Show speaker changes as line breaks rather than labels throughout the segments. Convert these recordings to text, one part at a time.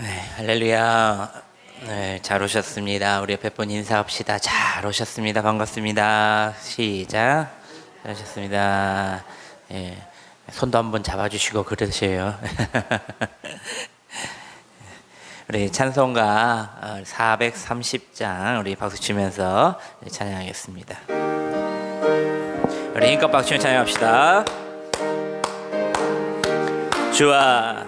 네, 할렐루야. 네, 잘 오셨습니다. 우리 옆에 분 인사합시다. 잘 오셨습니다. 반갑습니다. 시작. 잘 오셨습니다. 예, 손도 한번 잡아주시고 그러세요. 우리 찬송가 430장 우리 박수 치면서 찬양하겠습니다. 우리 힘껏 박수 치며 찬양합시다. 주와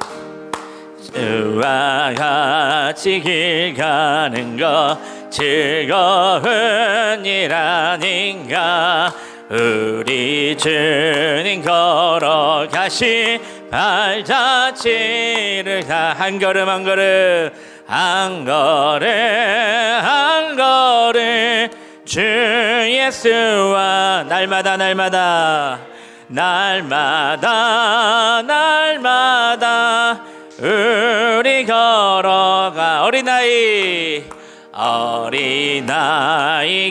같이 길 가는 것 즐거운 일 아닌가. 우리 주님 걸어가시 발자취를 다 한 걸음 한 걸음 한 걸음 한 걸음 주 예수와 날마다 날마다 날마다 날마다 우리 걸어가 어린아이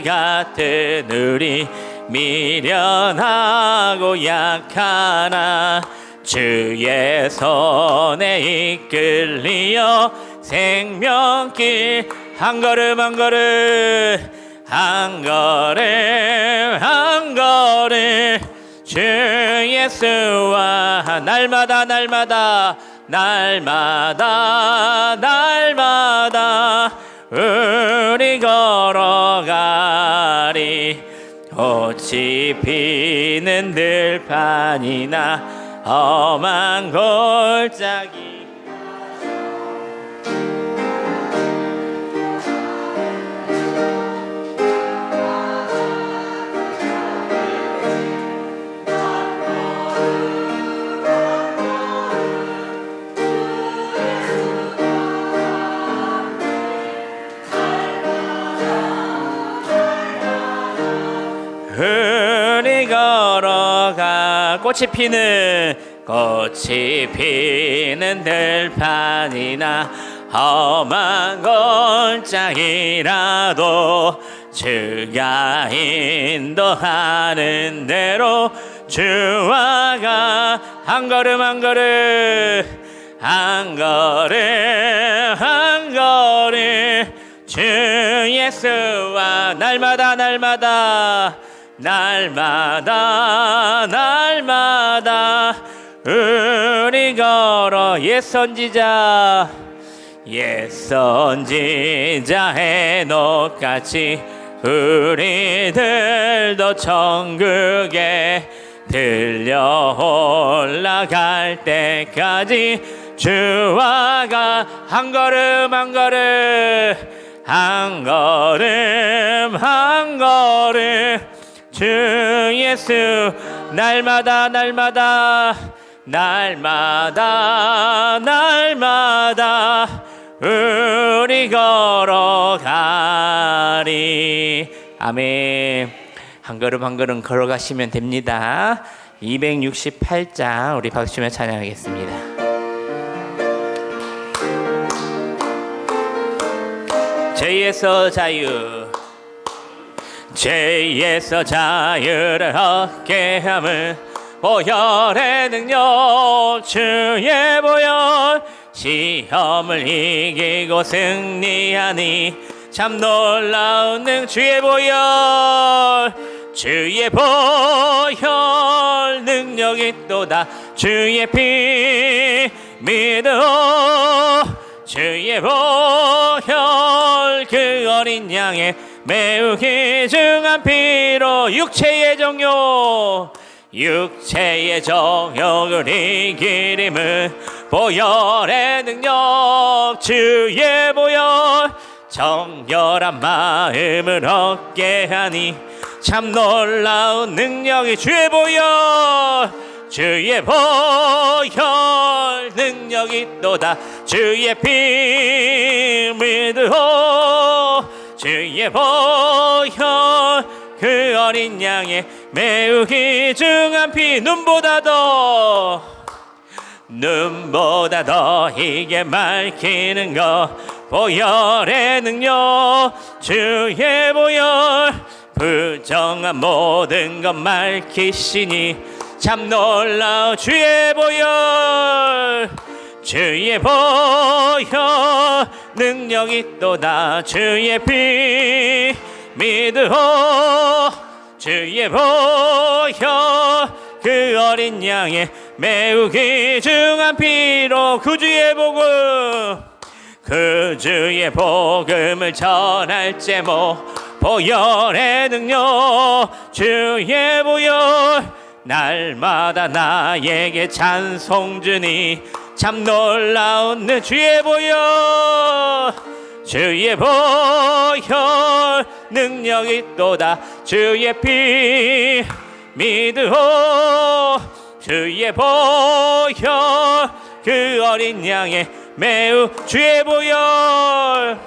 같은 우리 미련하고 약하나 주의 손에 이끌리어 생명길 한 걸음 한 걸음 한 걸음 한 걸음 주 예수와 날마다 날마다 날마다 날마다 우리 걸어가리. 꽃이 피는 들판이나 험한 골짜기 우리 걸어가 꽃이 피는 들판이나 험한 골짜기라도 주가 인도하는 대로 주와가 한 걸음 한 걸음 한 걸음 한 걸음 주 예수와 날마다 날마다 날마다 날마다 우리 걸어 옛선지자 해녹같이 우리들도 천국에 들려 올라갈 때까지 주와가 한 걸음 한 걸음 한 걸음 한 걸음 주 예수 날마다 날마다 날마다 날마다 우리 걸어가리. 아멘. 한 걸음 한 걸음 걸어가시면 됩니다. 268장 우리 박수 치며 찬양하겠습니다. 죄에서 자유를 얻게 함을 보혈의 능력 주의 보혈 시험을 이기고 승리하니 참 놀라운 주의 보혈 능력이 또다 주의 피 믿어 주의 보혈 그 어린 양의 매우 귀중한 피로 육체의 정욕을 이기림은 보혈의 능력 주의 보혈 정결한 마음을 얻게 하니 참 놀라운 능력이 주의 보혈 능력이 또다 주의 피 믿어 주의 보혈 그 어린 양의 매우 귀중한 피 눈보다 더 이게 밝히는 것 보혈의 능력 주의 보혈 부정한 모든 것 밝히시니 참 놀라워 주의 보혈 주의 보혈 능력이 또다 주의 피 믿으오 주의 보혈 그 어린 양의 매우 귀중한 피로 그 주의 복음 그 주의 복음을 전할 제목 보혈의 능력 주의 보혈 날마다 나에게 찬송 주니 참 놀라운 내 주의 보혈 주의 보혈 능력이 또다 주의 피 믿으오 주의 보혈 그 어린 양의 매우 주의 보혈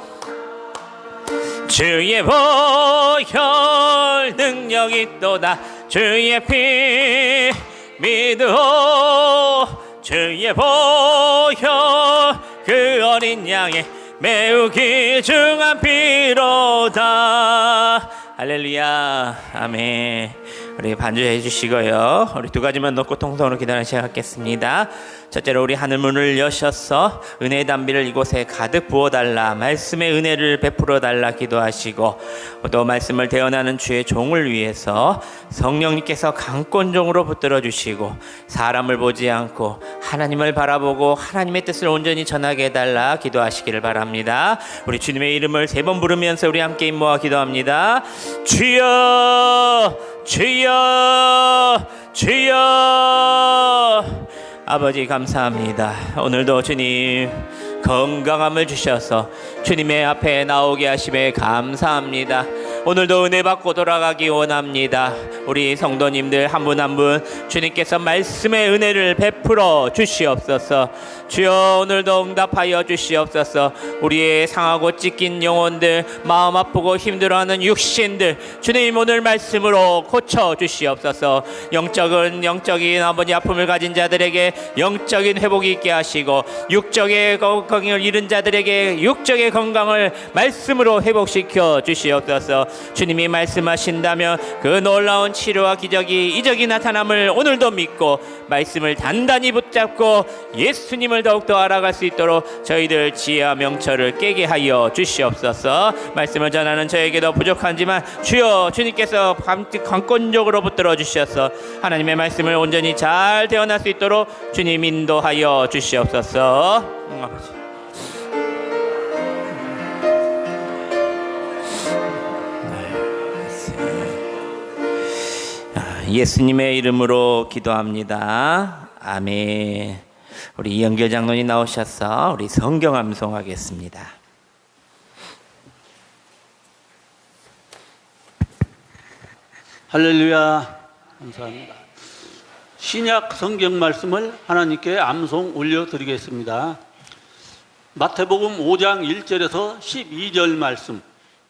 주의 보혈 능력이 또다 주의 피 믿으오 주의 보혈 그 어린 양의 매우 귀중한 피로다. 할렐루야 아멘. 우리 반주해 주시고요. 우리 두 가지만 놓고 통성으로 기도하는 시간 갖겠습니다. 첫째로 우리 하늘문을 여셔서 은혜의 담비를 이곳에 가득 부어달라 말씀의 은혜를 베풀어달라 기도하시고 또 말씀을 대언하는 주의 종을 위해서 성령님께서 강권종으로 붙들어 주시고 사람을 보지 않고 하나님을 바라보고 하나님의 뜻을 온전히 전하게 해달라 기도하시기를 바랍니다. 우리 주님의 이름을 세 번 부르면서 우리 함께 모아 기도합니다. 주여 주여 주여 아버지 감사합니다. 오늘도 주님 건강함을 주셔서 주님의 앞에 나오게 하심에 감사합니다. 오늘도 은혜 받고 돌아가기 원합니다. 우리 성도님들 한 분 한 분 주님께서 말씀의 은혜를 베풀어 주시옵소서. 주여 오늘도 응답하여 주시옵소서. 우리의 상하고 찢긴 영혼들 마음 아프고 힘들어하는 육신들 주님 오늘 말씀으로 고쳐 주시옵소서. 영적인 아버지 아픔을 가진 자들에게 영적인 회복이 있게 하시고 육적의 건강을 잃은 자들에게 육적의 건강을 말씀으로 회복시켜 주시옵소서. 주님이 말씀하신다면 그 놀라운 치료와 이적이 나타남을 오늘도 믿고 말씀을 단단히 붙잡고 예수님을 더욱더 알아갈 수 있도록 저희들 지혜와 명철을 깨게 하여 주시옵소서. 말씀을 전하는 저에게도 부족하지만 주여 주님께서 강권적으로 붙들어 주셔서 하나님의 말씀을 온전히 잘 대언할 수 있도록 주님 인도하여 주시옵소서. 아버지. 예수님의 이름으로 기도합니다. 아멘. 우리 이영결 장로님 나오셔서 우리 성경 암송하겠습니다.
할렐루야. 감사합니다. 신약 성경 말씀을 하나님께 암송 올려드리겠습니다. 마태복음 5장 1절에서 12절 말씀.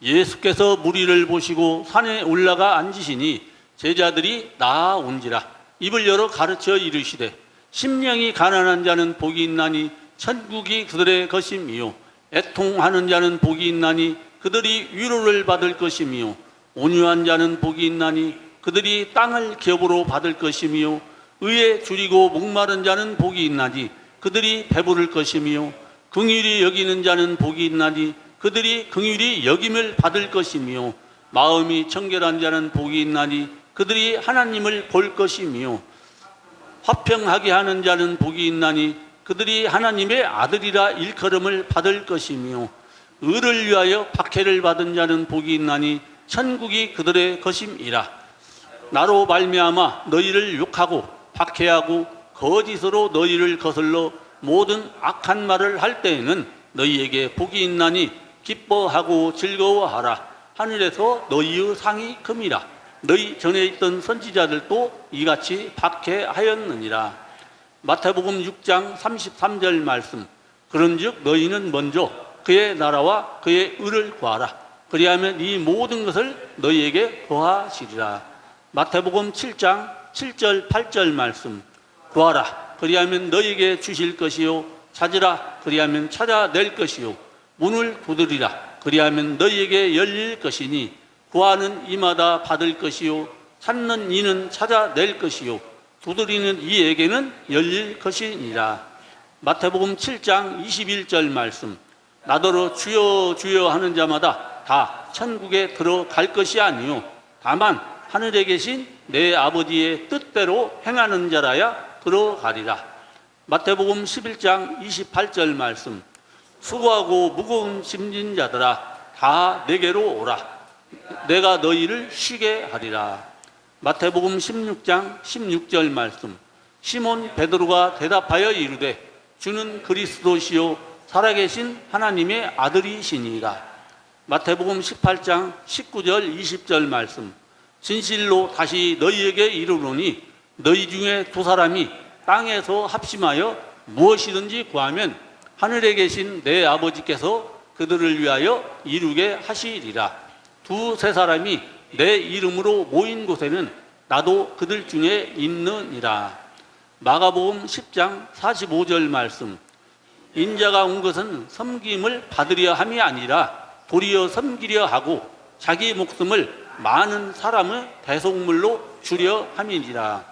예수께서 무리를 보시고 산에 올라가 앉으시니 제자들이 나아온지라. 입을 열어 가르쳐 이르시되 심령이 가난한 자는 복이 있나니 천국이 그들의 것임이요 애통하는 자는 복이 있나니 그들이 위로를 받을 것임이요 온유한 자는 복이 있나니 그들이 땅을 기업으로 받을 것임이요 의에 줄이고 목마른 자는 복이 있나니 그들이 배부를 것임이요 긍휼히 여기는 자는 복이 있나니 그들이 긍휼히 여김을 받을 것임이요 마음이 청결한 자는 복이 있나니 그들이 하나님을 볼 것이며 화평하게 하는 자는 복이 있나니 그들이 하나님의 아들이라 일컬음을 받을 것이며 의를 위하여 박해를 받은 자는 복이 있나니 천국이 그들의 것임이라. 나로 말미암아 너희를 욕하고 박해하고 거짓으로 너희를 거슬러 모든 악한 말을 할 때에는 너희에게 복이 있나니 기뻐하고 즐거워하라. 하늘에서 너희의 상이 큼이라. 너희 전에 있던 선지자들도 이같이 박해하였느니라. 마태복음 6장 33절 말씀. 그런즉 너희는 먼저 그의 나라와 그의 의를 구하라. 그리하면 이 모든 것을 너희에게 더하시리라. 마태복음 7장 7절 8절 말씀. 구하라. 그리하면 너희에게 주실 것이요 찾으라. 그리하면 찾아낼 것이요 문을 두드리라. 그리하면 너희에게 열릴 것이니 구하는 이마다 받을 것이요 찾는 이는 찾아낼 것이요 두드리는 이에게는 열릴 것이니라. 마태복음 7장 21절 말씀. 나더러 주여 주여 하는 자마다 다 천국에 들어갈 것이 아니요 다만 하늘에 계신 내 아버지의 뜻대로 행하는 자라야 들어가리라. 마태복음 11장 28절 말씀. 수고하고 무거운 짐진 자들아 다 내게로 오라. 내가 너희를 쉬게 하리라. 마태복음 16장 16절 말씀. 시몬 베드로가 대답하여 이르되 주는 그리스도시요 살아계신 하나님의 아들이시니이다. 마태복음 18장 19절 20절 말씀. 진실로 다시 너희에게 이르노니 너희 중에 두 사람이 땅에서 합심하여 무엇이든지 구하면 하늘에 계신 내 아버지께서 그들을 위하여 이루게 하시리라. 두세 사람이 내 이름으로 모인 곳에는 나도 그들 중에 있느니라. 마가복음 10장 45절 말씀. 인자가 온 것은 섬김을 받으려 함이 아니라 도리어 섬기려 하고 자기 목숨을 많은 사람의 대속물로 주려 함이니라.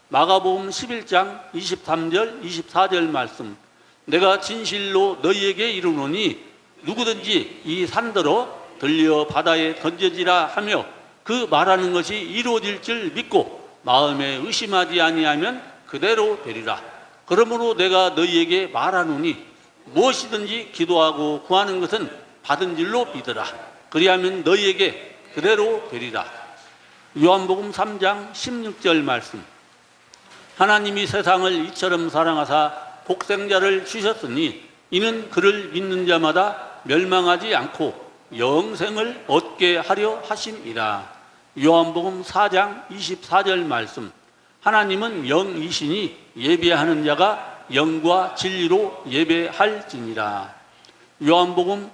마가복음 11장 23절 24절 말씀. 내가 진실로 너희에게 이르노니 누구든지 이 산더러 들려 바다에 던져지라 하며 그 말하는 것이 이루어질 줄 믿고 마음에 의심하지 아니하면 그대로 되리라. 그러므로 내가 너희에게 말하노니 무엇이든지 기도하고 구하는 것은 받은 줄로 믿으라. 그리하면 너희에게 그대로 되리라. 요한복음 3장 16절 말씀. 하나님이 세상을 이처럼 사랑하사 독생자를 주셨으니 이는 그를 믿는 자마다 멸망하지 않고 영생을 얻게 하려 하심이라. 요한복음 4장 24절 말씀. 하나님은 영이시니 예배하는 자가 영과 진리로 예배할지니라. 요한복음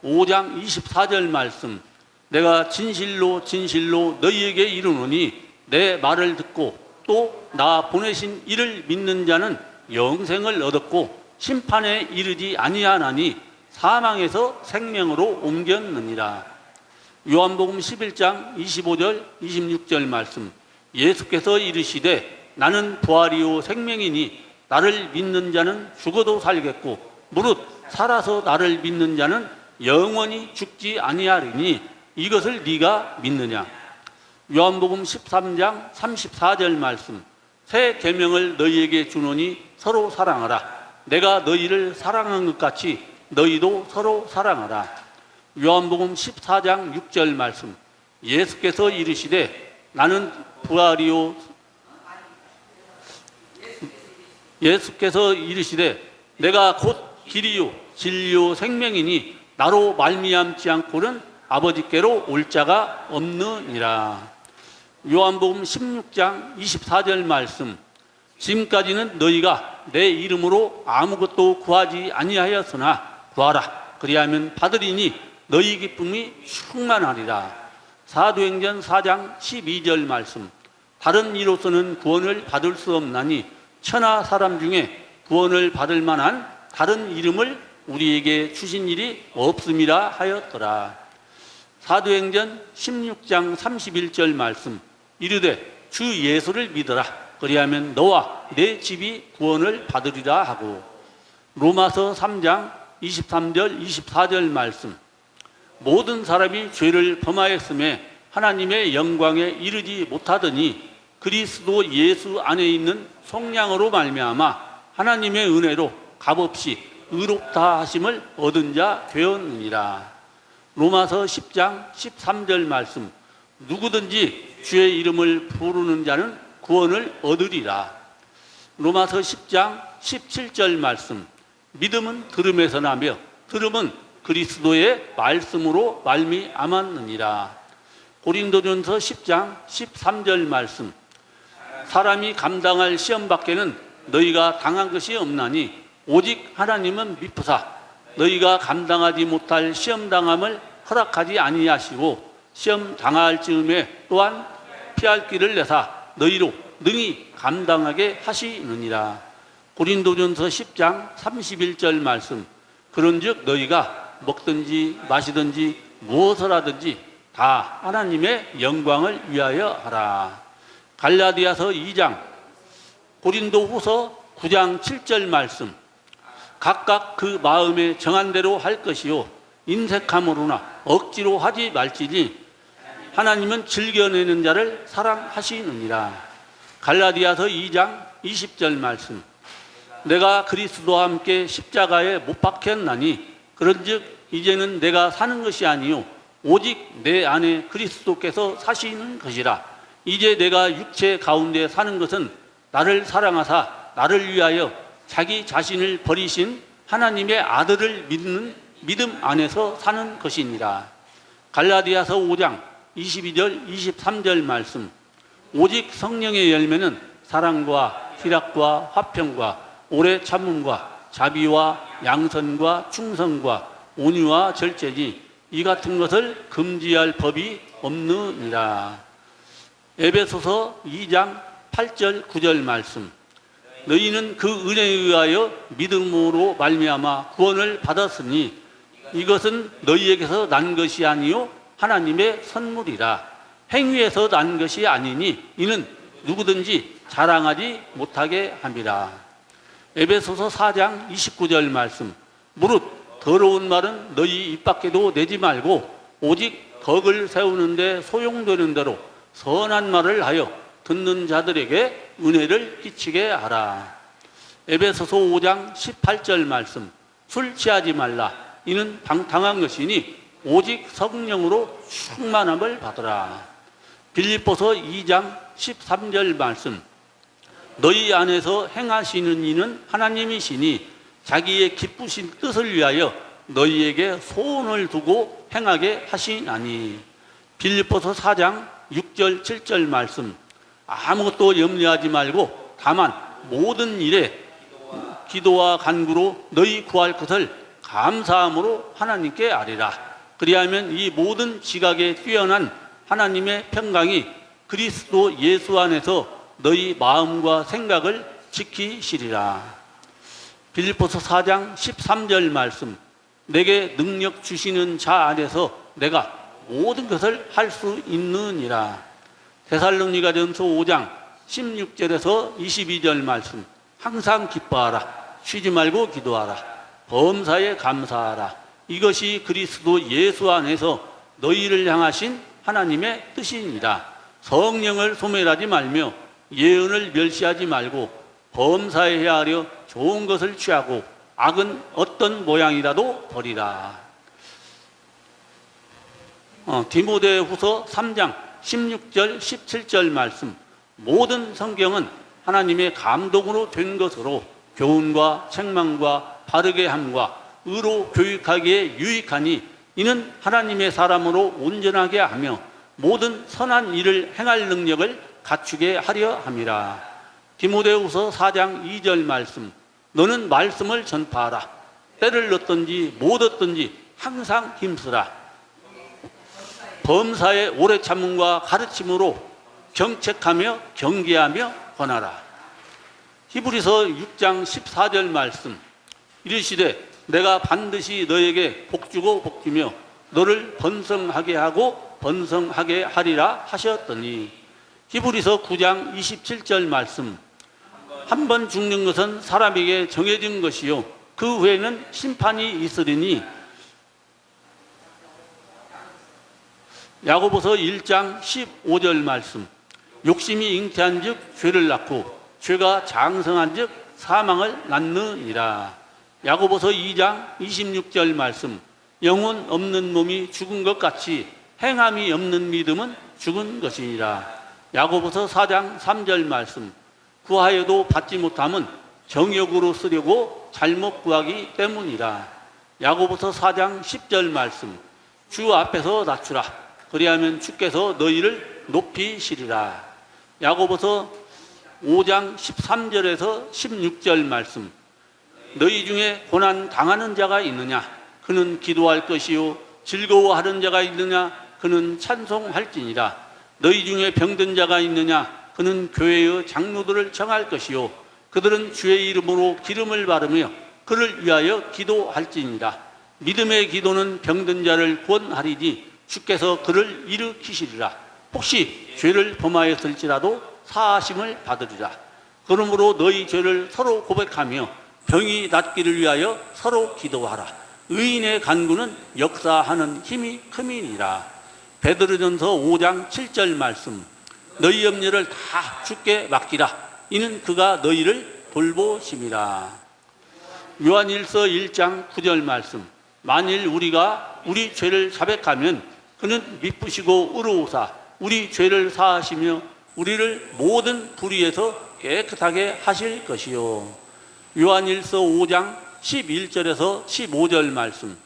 5장 24절 말씀. 내가 진실로 진실로 너희에게 이르노니 내 말을 듣고 또 나 보내신 이를 믿는 자는 영생을 얻었고 심판에 이르지 아니하나니 사망에서 생명으로 옮겼느니라. 요한복음 11장 25절 26절 말씀. 예수께서 이르시되 나는 부활이요 생명이니 나를 믿는 자는 죽어도 살겠고 무릇 살아서 나를 믿는 자는 영원히 죽지 아니하리니 이것을 네가 믿느냐. 요한복음 13장 34절 말씀. 새 계명을 너희에게 주노니 서로 사랑하라. 내가 너희를 사랑한 것 같이 너희도 서로 사랑하라. 요한복음 14장 6절 말씀. 예수께서 이르시되 나는 부활이요 예수께서 이르시되 내가 곧 길이요 진리요 생명이니 나로 말미암지 않고는 아버지께로 올 자가 없느니라. 요한복음 16장 24절 말씀. 지금까지는 너희가 내 이름으로 아무것도 구하지 아니하였으나 구하라. 그리하면 받으리니 너희 기쁨이 충만하리라. 사도행전 4장 12절 말씀. 다른 이로서는 구원을 받을 수 없나니 천하 사람 중에 구원을 받을 만한 다른 이름을 우리에게 주신 일이 없음이라 하였더라. 사도행전 16장 31절 말씀. 이르되 주 예수를 믿어라. 그리하면 너와 내 집이 구원을 받으리라 하고. 로마서 3장 23절 24절 말씀. 모든 사람이 죄를 범하였음에 하나님의 영광에 이르지 못하더니 그리스도 예수 안에 있는 성령으로 말미암아 하나님의 은혜로 값없이 의롭다 하심을 얻은 자 되었느니라. 로마서 10장 13절 말씀. 누구든지 주의 이름을 부르는 자는 구원을 얻으리라. 로마서 10장 17절 말씀. 믿음은 들음에서 나며 들음은 그리스도의 말씀으로 말미암았느니라. 고린도전서 10장 13절 말씀. 사람이 감당할 시험 밖에는 너희가 당한 것이 없나니 오직 하나님은 미쁘사 너희가 감당하지 못할 시험 당함을 허락하지 아니하시고 시험 당할 즈음에 또한 피할 길을 내사 너희로 능히 감당하게 하시느니라. 고린도전서 10장 31절 말씀. 그런즉 너희가 먹든지 마시든지 무엇을 하든지 다 하나님의 영광을 위하여 하라. 갈라디아서 2장, 고린도후서 9장 7절 말씀. 각각 그 마음에 정한 대로 할 것이요 인색함으로나 억지로 하지 말지니 하나님은 즐겨내는 자를 사랑하시느니라. 갈라디아서 2장 20절 말씀. 내가 그리스도와 함께 십자가에 못 박혔나니 그런즉 이제는 내가 사는 것이 아니요 오직 내 안에 그리스도께서 사시는 것이라. 이제 내가 육체 가운데 사는 것은 나를 사랑하사 나를 위하여 자기 자신을 버리신 하나님의 아들을 믿는 믿음 안에서 사는 것이니라. 갈라디아서 5장 22절 23절 말씀. 오직 성령의 열매는 사랑과 희락과 화평과 오래 참음과 자비와 양선과 충성과 온유와 절제지 이 같은 것을 금지할 법이 없느니라. 에베소서 2장 8절 9절 말씀. 너희는 그 은혜에 의하여 믿음으로 말미암아 구원을 받았으니 이것은 너희에게서 난 것이 아니요 하나님의 선물이라. 행위에서 난 것이 아니니 이는 누구든지 자랑하지 못하게 함이라. 에베소서 4장 29절 말씀. 무릇 더러운 말은 너희 입 밖에도 내지 말고 오직 덕을 세우는데 소용되는 대로 선한 말을 하여 듣는 자들에게 은혜를 끼치게 하라. 에베소서 5장 18절 말씀. 술 취하지 말라. 이는 방탕한 것이니 오직 성령으로 충만함을 받으라. 빌립보서 2장 13절 말씀. 너희 안에서 행하시는 이는 하나님이시니 자기의 기쁘신 뜻을 위하여 너희에게 소원을 두고 행하게 하시나니. 빌립보서 4장 6절 7절 말씀. 아무것도 염려하지 말고 다만 모든 일에 기도와 간구로 너희 구할 것을 감사함으로 하나님께 아뢰라. 그리하면 이 모든 지각에 뛰어난 하나님의 평강이 그리스도 예수 안에서 너희 마음과 생각을 지키시리라. 빌립보서 4장 13절 말씀. 내게 능력 주시는 자 안에서 내가 모든 것을 할 수 있느니라. 데살로니가전서 5장 16절에서 22절 말씀. 항상 기뻐하라. 쉬지 말고 기도하라. 범사에 감사하라. 이것이 그리스도 예수 안에서 너희를 향하신 하나님의 뜻이니라. 성령을 소멸하지 말며 예언을 멸시하지 말고 범사에 헤아려 좋은 것을 취하고 악은 어떤 모양이라도 버리라. 디모데후서 3장 16절 17절 말씀. 모든 성경은 하나님의 감동으로 된 것으로 교훈과 책망과 바르게 함과 의로 교육하기에 유익하니 이는 하나님의 사람으로 온전하게 하며 모든 선한 일을 행할 능력을 갖추게 하려 함이라. 디모데후서 4장 2절 말씀. 너는 말씀을 전파하라. 때를 얻든지 못 얻든지 항상 힘쓰라. 범사의 오래 참음과 가르침으로 경책하며 경계하며 권하라. 히브리서 6장 14절 말씀. 이르시되 내가 반드시 너에게 복주고 복주며 너를 번성하게 하고 번성하게 하리라 하셨더니. 히브리서 9장 27절 말씀. 한 번 죽는 것은 사람에게 정해진 것이요 그 후에는 심판이 있으리니. 야고보서 1장 15절 말씀. 욕심이 잉태한 즉 죄를 낳고 죄가 장성한 즉 사망을 낳느니라. 야고보서 2장 26절 말씀. 영혼 없는 몸이 죽은 것 같이 행함이 없는 믿음은 죽은 것이니라. 야고보서 4장 3절 말씀. 구하여도 받지 못함은 정욕으로 쓰려고 잘못 구하기 때문이라. 야고보서 4장 10절 말씀. 주 앞에서 낮추라. 그리하면 주께서 너희를 높이시리라. 야고보서 5장 13절에서 16절 말씀. 너희 중에 고난 당하는 자가 있느냐? 그는 기도할 것이요 즐거워하는 자가 있느냐? 그는 찬송할지니라. 너희 중에 병든 자가 있느냐? 그는 교회의 장로들을 청할 것이요 그들은 주의 이름으로 기름을 바르며 그를 위하여 기도할지니라. 믿음의 기도는 병든 자를 구원하리니 주께서 그를 일으키시리라. 혹시 죄를 범하였을지라도 사하심을 받으리라. 그러므로 너희 죄를 서로 고백하며 병이 낫기를 위하여 서로 기도하라. 의인의 간구는 역사하는 힘이 큼이니라. 베드로전서 5장 7절 말씀. 너희 염려를 다 주께 맡기라. 이는 그가 너희를 돌보심이라. 요한일서 1장 9절 말씀. 만일 우리가 우리 죄를 자백하면 그는 미쁘시고 의로우사 우리 죄를 사하시며 우리를 모든 불의에서 깨끗하게 하실 것이요. 요한일서 5장 11절에서 15절 말씀.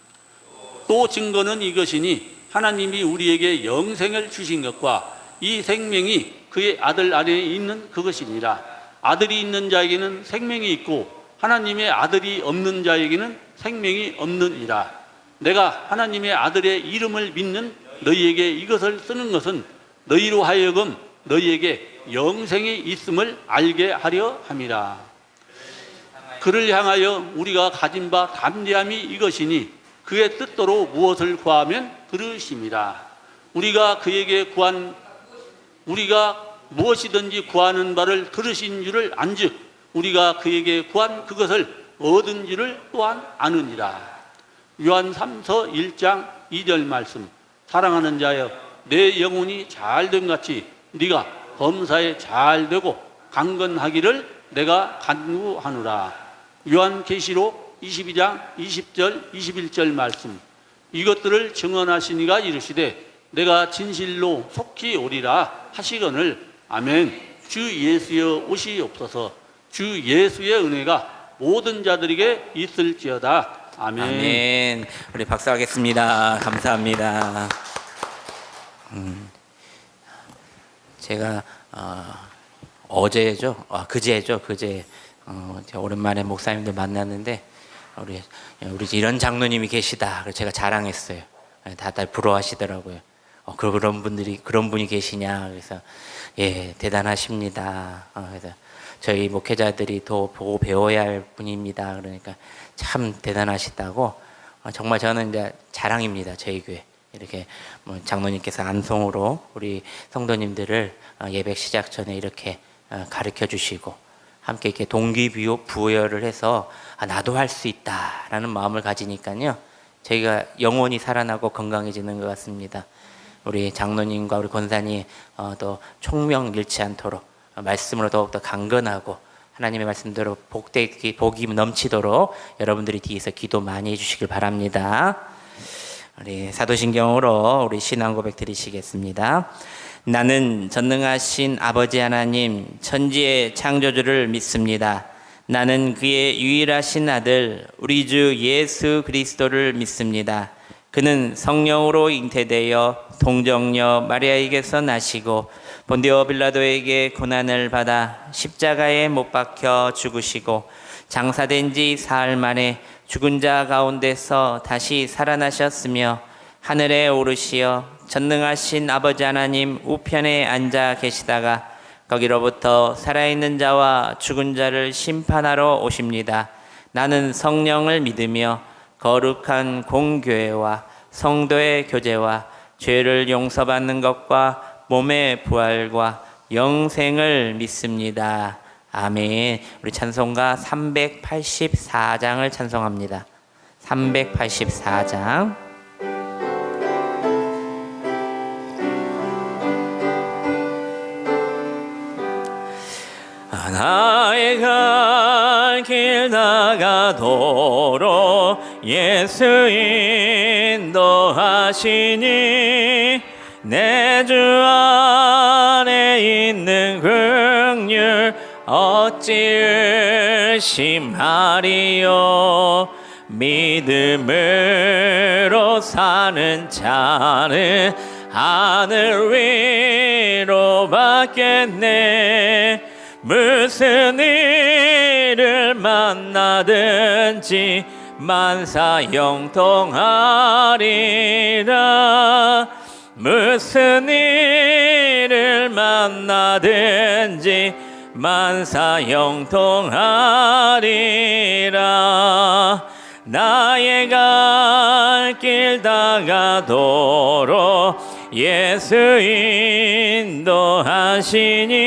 또 증거는 이것이니 하나님이 우리에게 영생을 주신 것과 이 생명이 그의 아들 안에 있는 그것이니라. 아들이 있는 자에게는 생명이 있고 하나님의 아들이 없는 자에게는 생명이 없느니라. 내가 하나님의 아들의 이름을 믿는 너희에게 이것을 쓰는 것은 너희로 하여금 너희에게 영생이 있음을 알게 하려 함이라. 그를 향하여 우리가 가진 바 담대함이 이것이니 그의 뜻대로 무엇을 구하면 들으심이라. 우리가 무엇이든지 구하는 바를 들으신 줄을 안즉 우리가 그에게 구한 그것을 얻은 줄을 또한 아느니라. 요한 3서 1장 2절 말씀. 사랑하는 자여, 내 영혼이 잘됨 같이 네가 범사에 잘되고 강건하기를 내가 간구하노라. 요한계시록 22장 20절 21절 말씀. 이것들을 증언하시니가 이르시되 내가 진실로 속히 오리라 하시거늘. 아멘. 주 예수여 오시옵소서. 주 예수의 은혜가 모든 자들에게 있을지어다. 아멘.
아멘. 우리 박수하겠습니다. 감사합니다. 제가 어제죠, 그제죠, 그제 제가 오랜만에 목사님들 만났는데 우리 이런 장로님이 계시다. 그래서 제가 자랑했어요. 다들 부러워하시더라고요. 그런 분이 계시냐. 그래서 예, 대단하십니다. 그래서 저희 목회자들이 더 보고 배워야 할 분입니다. 그러니까 참 대단하시다고. 정말 저는 이제 자랑입니다. 저희 교회 이렇게 장로님께서 안송으로 우리 성도님들을 예배 시작 전에 이렇게 가르쳐 주시고 함께 이렇게 동기부여를 해서 나도 할 수 있다라는 마음을 가지니까요, 저희가 영원히 살아나고 건강해지는 것 같습니다. 우리 장로님과 우리 권사님 또 총명 잃지 않도록 말씀으로 더욱더 강건하고 하나님의 말씀대로 복이 넘치도록 여러분들이 뒤에서 기도 많이 해주시길 바랍니다. 우리 사도신경으로 우리 신앙 고백 드리시겠습니다. 나는 전능하신 아버지 하나님 천지의 창조주를 믿습니다. 나는 그의 유일하신 아들 우리 주 예수 그리스도를 믿습니다. 그는 성령으로 잉태되어 동정녀 마리아에게서 나시고 본디오 빌라도에게 고난을 받아 십자가에 못 박혀 죽으시고 장사된 지 사흘 만에 죽은 자 가운데서 다시 살아나셨으며 하늘에 오르시어 전능하신 아버지 하나님 우편에 앉아 계시다가 거기로부터 살아있는 자와 죽은 자를 심판하러 오십니다. 나는 성령을 믿으며 거룩한 공교회와 성도의 교제와 죄를 용서받는 것과 몸의 부활과 영생을 믿습니다. 아멘. 우리 찬송가 384장을 찬송합니다. 384장. 나의 갈 길 나가도록 예수 인도하시니 내 주 안에 있는 긍휼 어찌 의심하리요. 믿음으로 사는 자는 하늘 위로 받겠네. 무슨 일을 만나든지 만사 형통하리라. 무슨 일을 만나든지 만사 형통하리라. 나의 갈 길 다가도록 예수 인도하시니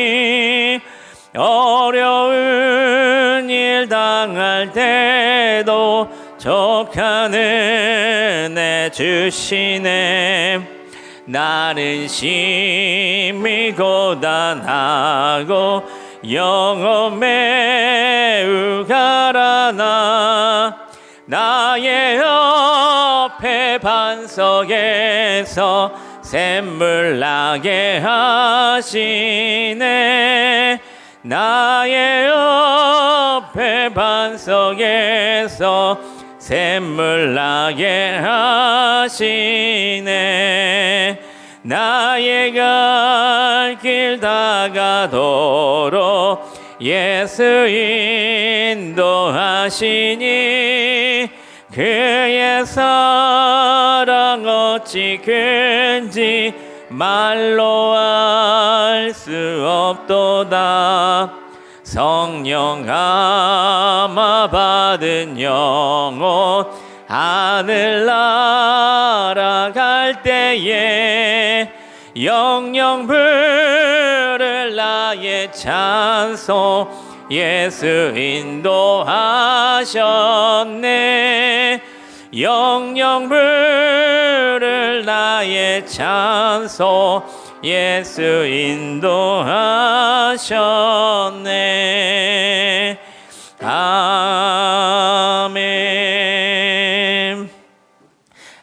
어려운 일 당할 당할 때도 족한 은혜 주시네. 나는 심히 고단하고 영혼 매우 가라나 나의 옆에 반석에서 샘물 나게 하시네. 나의 옆에 반석에서 샘물 나게 하시네. 나의 갈 길 다가도록 예수 인도하시니 그의 사랑 어찌 큰지 말로 알 수 없도다. 성령 아마 받은 영혼 하늘 날아갈 때에 영영 부를 나의 찬송 예수 인도하셨네. 영영 부를 나의 찬송 예수 인도하셨네. 아멘.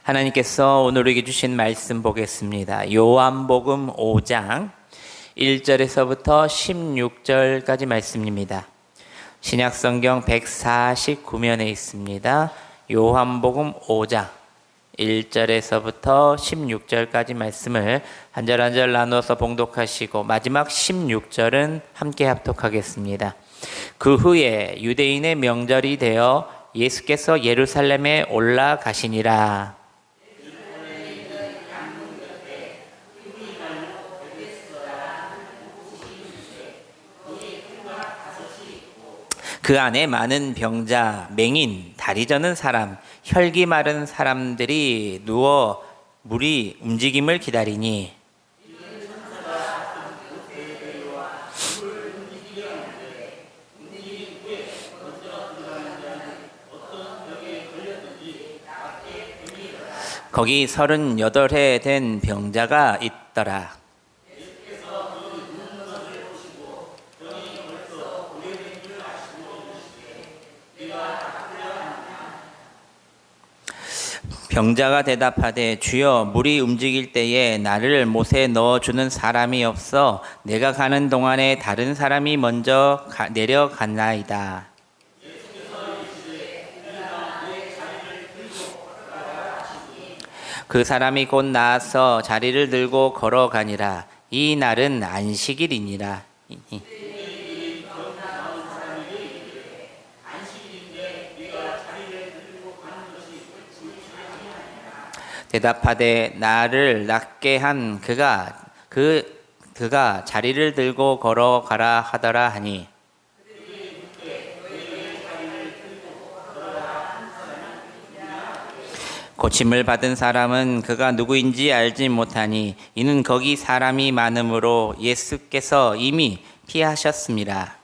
하나님께서 오늘 우리에게 주신 말씀 보겠습니다. 요한복음 5장 1절에서부터 16절까지 말씀입니다. 신약성경 149면에 있습니다. 요한복음 5장 1절에서부터 16절까지 말씀을 한 절 한 절 나눠서 봉독하시고 마지막 16절은 함께 합독하겠습니다. 그 후에 유대인의 명절이 되어 예수께서 예루살렘에 올라가시니라. 그 안에 많은 병자, 맹인, 다리 저는 사람, 혈기 마른 사람들이 누워 물이 움직임을 기다리니 거기 38해 된 병자가 있더라. 병자가 대답하되 주여 물이 움직일 때에 나를 못에 넣어주는 사람이 없어 내가 가는 동안에 다른 사람이 먼저 내려갔나이다. 그 사람이 곧 나와서 자리를 들고 걸어가니라. 이 날은 안식일이니라. 대답하되 나를 낫게 한 그가 자리를 들고 걸어가라 하더라 하니 고침을 받은 사람은 그가 누구인지 알지 못하니 이는 거기 사람이 많음으로 예수께서 이미 피하셨습니다.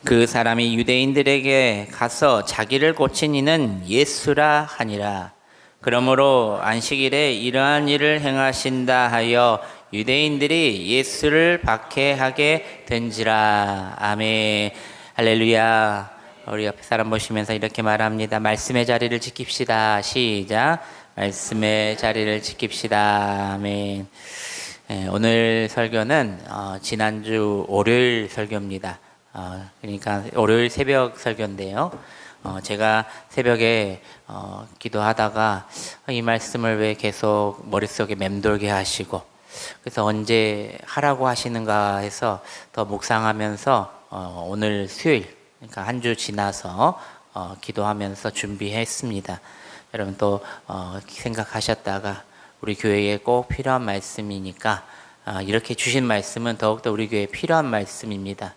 그 사람이 유대인들에게 가서 자기를 고친 이는 예수라 하니라. 그러므로 안식일에 이러한 일을 행하신다 하여 유대인들이 예수를 박해하게 된지라. 아멘. 할렐루야. 우리 옆에 사람 보시면서 이렇게 말합니다. 말씀의 자리를 지킵시다. 시작. 말씀의 자리를 지킵시다. 아멘. 오늘 설교는 지난주 월요일 설교입니다. 그러니까 월요일 새벽 설교인데요. 제가 새벽에 기도하다가 이 말씀을 왜 계속 머릿속에 맴돌게 하시고 그래서 언제 하라고 하시는가 해서 더 묵상하면서 오늘 수요일 그러니까 한 주 지나서 기도하면서 준비했습니다. 여러분 또 생각하셨다가 우리 교회에 꼭 필요한 말씀이니까 이렇게 주신 말씀은 더욱더 우리 교회에 필요한 말씀입니다.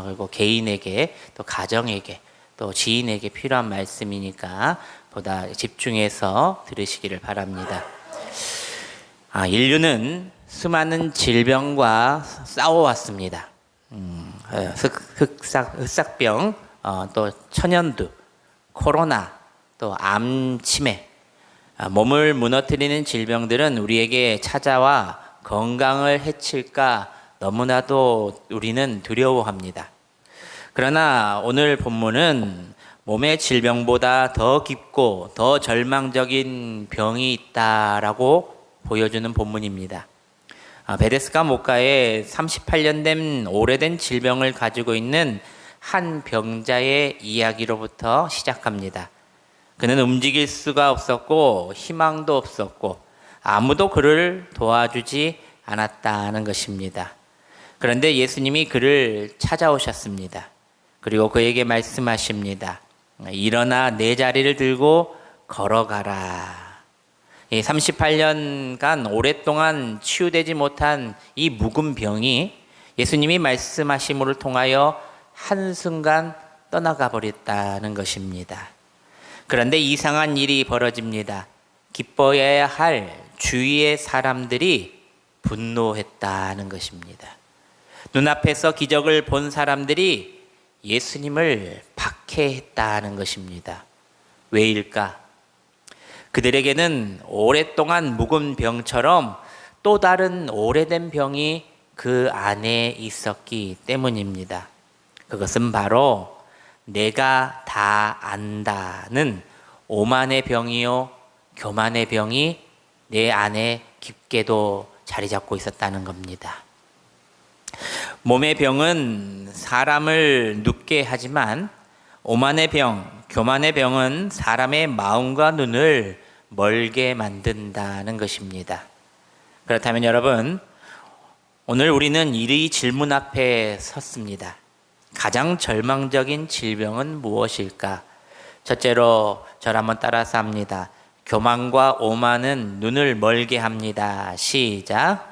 그리고 개인에게 또 가정에게 또 지인에게 필요한 말씀이니까 보다 집중해서 들으시기를 바랍니다. 인류는 수많은 질병과 싸워왔습니다. 흑사병, 또 천연두, 코로나, 또 암 치매, 몸을 무너뜨리는 질병들은 우리에게 찾아와 건강을 해칠까 너무나도 우리는 두려워합니다. 그러나 오늘 본문은 몸의 질병보다 더 깊고 더 절망적인 병이 있다라고 보여주는 본문입니다. 베데스다 목가에 38년 된 오래된 질병을 가지고 있는 한 병자의 이야기로부터 시작합니다. 그는 움직일 수가 없었고 희망도 없었고 아무도 그를 도와주지 않았다는 것입니다. 그런데 예수님이 그를 찾아오셨습니다. 그리고 그에게 말씀하십니다. 일어나 내 자리를 들고 걸어가라. 38년간 오랫동안 치유되지 못한 이 묵은 병이 예수님이 말씀하심을 통하여 한순간 떠나가 버렸다는 것입니다. 그런데 이상한 일이 벌어집니다. 기뻐해야 할 주위의 사람들이 분노했다는 것입니다. 눈앞에서 기적을 본 사람들이 예수님을 박해했다는 것입니다. 왜일까? 그들에게는 오랫동안 묵은 병처럼 또 다른 오래된 병이 그 안에 있었기 때문입니다. 그것은 바로 내가 다 안다는 오만의 병이요 교만의 병이 내 안에 깊게도 자리 잡고 있었다는 겁니다. 몸의 병은 사람을 눕게 하지만 오만의 병, 교만의 병은 사람의 마음과 눈을 멀게 만든다는 것입니다. 그렇다면 여러분, 오늘 우리는 이 질문 앞에 섰습니다. 가장 절망적인 질병은 무엇일까? 첫째로 저를 한번 따라서 합니다. 교만과 오만은 눈을 멀게 합니다. 시작.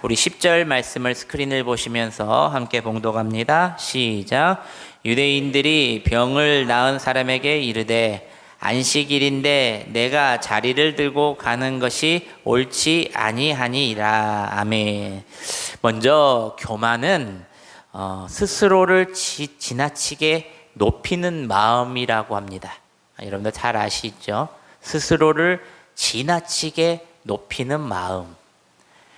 우리 10절 말씀을 스크린을 보시면서 함께 봉독합니다. 시작. 유대인들이 병을 낳은 사람에게 이르되 안식일인데 내가 자리를 들고 가는 것이 옳지 아니하니이다. 아멘. 먼저 교만은 스스로를 지나치게 높이는 마음이라고 합니다. 여러분들 잘 아시죠? 스스로를 지나치게 높이는 마음.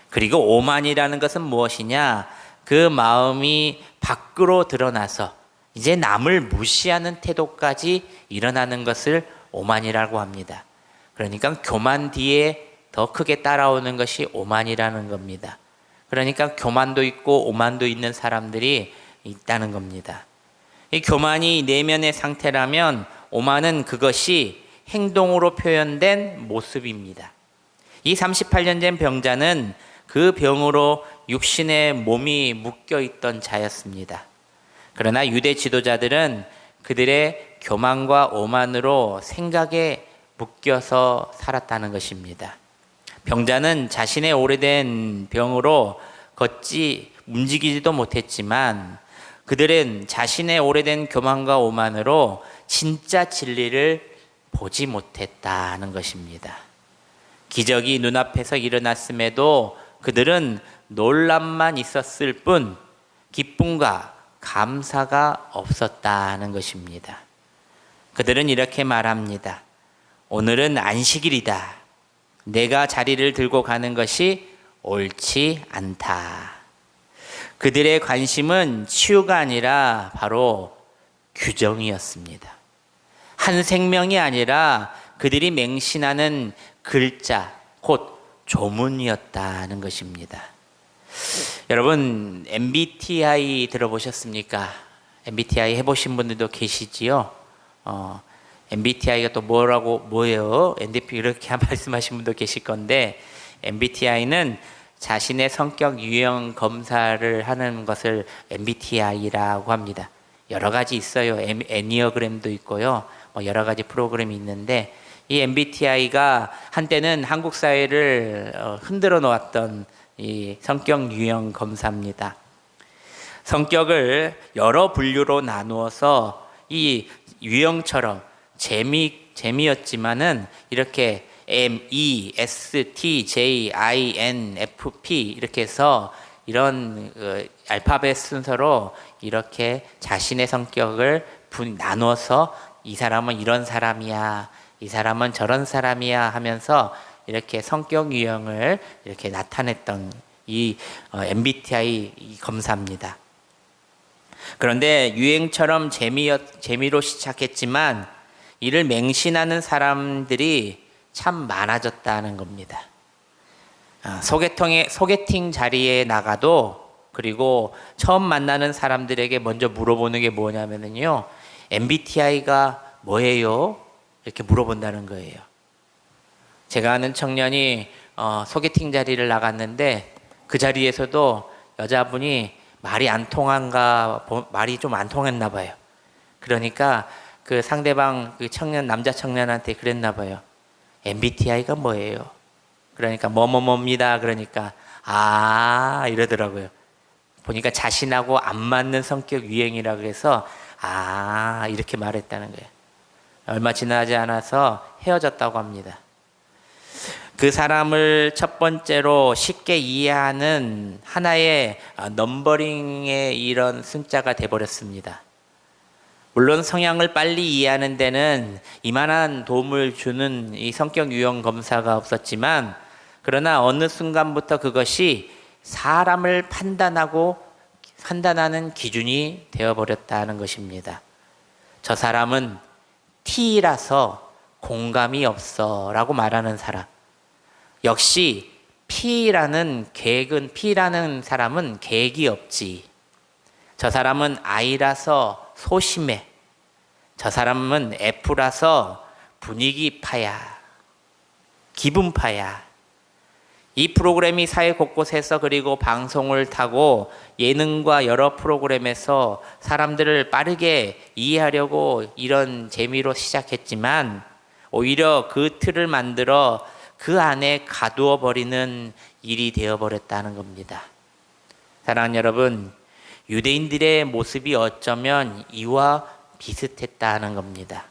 그리고 오만이라는 것은 무엇이냐? 그 마음이 밖으로 드러나서 이제 남을 무시하는 태도까지 일어나는 것을 오만이라고 합니다. 그러니까 교만 뒤에 더 크게 따라오는 것이 오만이라는 겁니다. 그러니까 교만도 있고 오만도 있는 사람들이 있다는 겁니다. 이 교만이 내면의 상태라면 오만은 그것이 행동으로 표현된 모습입니다. 이 38년 된 병자는 그 병으로 육신의 몸이 묶여 있던 자였습니다. 그러나 유대 지도자들은 그들의 교만과 오만으로 생각에 묶여서 살았다는 것입니다. 병자는 자신의 오래된 병으로 움직이지도 못했지만 그들은 자신의 오래된 교만과 오만으로 진짜 진리를 보지 못했다는 것입니다. 기적이 눈앞에서 일어났음에도 그들은 놀람만 있었을 뿐 기쁨과 감사가 없었다는 것입니다. 그들은 이렇게 말합니다. 오늘은 안식일이다. 내가 자리를 들고 가는 것이 옳지 않다. 그들의 관심은 치유가 아니라 바로 규정이었습니다. 한 생명이 아니라 그들이 맹신하는 글자, 곧 조문이었다는 것입니다. 여러분, MBTI 들어보셨습니까? MBTI 해보신 분들도 계시지요? MBTI가 또 뭐예요? NDP 이렇게 말씀하신 분도 계실 건데, MBTI는 자신의 성격 유형 검사를 하는 것을 MBTI라고 합니다. 여러 가지 있어요. 애니어그램도 있고요. 여러 가지 프로그램이 있는데, 이 MBTI가 한때는 한국 사회를 흔들어 놓았던 이 성격 유형 검사입니다. 성격을 여러 분류로 나누어서 이 유형처럼 재미였지만은 이렇게 M, E, S, T, J, I, N, F, P 이렇게 해서 이런 알파벳 순서로 이렇게 자신의 성격을 나눠서 이 사람은 이런 사람이야, 이 사람은 저런 사람이야 하면서 이렇게 성격 유형을 이렇게 나타냈던 이 MBTI 이 검사입니다. 그런데 유행처럼 재미로 시작했지만 이를 맹신하는 사람들이 참 많아졌다는 겁니다. 소개팅 자리에 나가도 그리고 처음 만나는 사람들에게 먼저 물어보는 게 뭐냐면요, MBTI가 뭐예요? 이렇게 물어본다는 거예요. 제가 아는 청년이 소개팅 자리를 나갔는데 그 자리에서도 여자분이 말이 좀 안 통했나 봐요. 그러니까 그 상대방 그 남자 청년한테 그랬나 봐요. MBTI가 뭐예요? 그러니까 뭐뭐뭐입니다. 그러니까 이러더라고요. 보니까 자신하고 안 맞는 성격 유형이라고 해서 이렇게 말했다는 거예요. 얼마 지나지 않아서 헤어졌다고 합니다. 그 사람을 첫 번째로 쉽게 이해하는 하나의 넘버링의 이런 숫자가 돼버렸습니다. 물론 성향을 빨리 이해하는 데는 이만한 도움을 주는 이 성격 유형 검사가 없었지만, 그러나 어느 순간부터 그것이 사람을 판단하는 기준이 되어버렸다는 것입니다. 저 사람은 T라서 공감이 없어 라고 말하는 사람, 역시 P라는 사람은 계획이 없지. 저 사람은 I라서 소심해. 저 사람은 F라서 분위기파야, 기분파야. 이 프로그램이 사회 곳곳에서 그리고 방송을 타고 예능과 여러 프로그램에서 사람들을 빠르게 이해하려고 이런 재미로 시작했지만 오히려 그 틀을 만들어 그 안에 가두어 버리는 일이 되어버렸다는 겁니다. 사랑하는 여러분, 유대인들의 모습이 어쩌면 이와 비슷했다는 겁니다.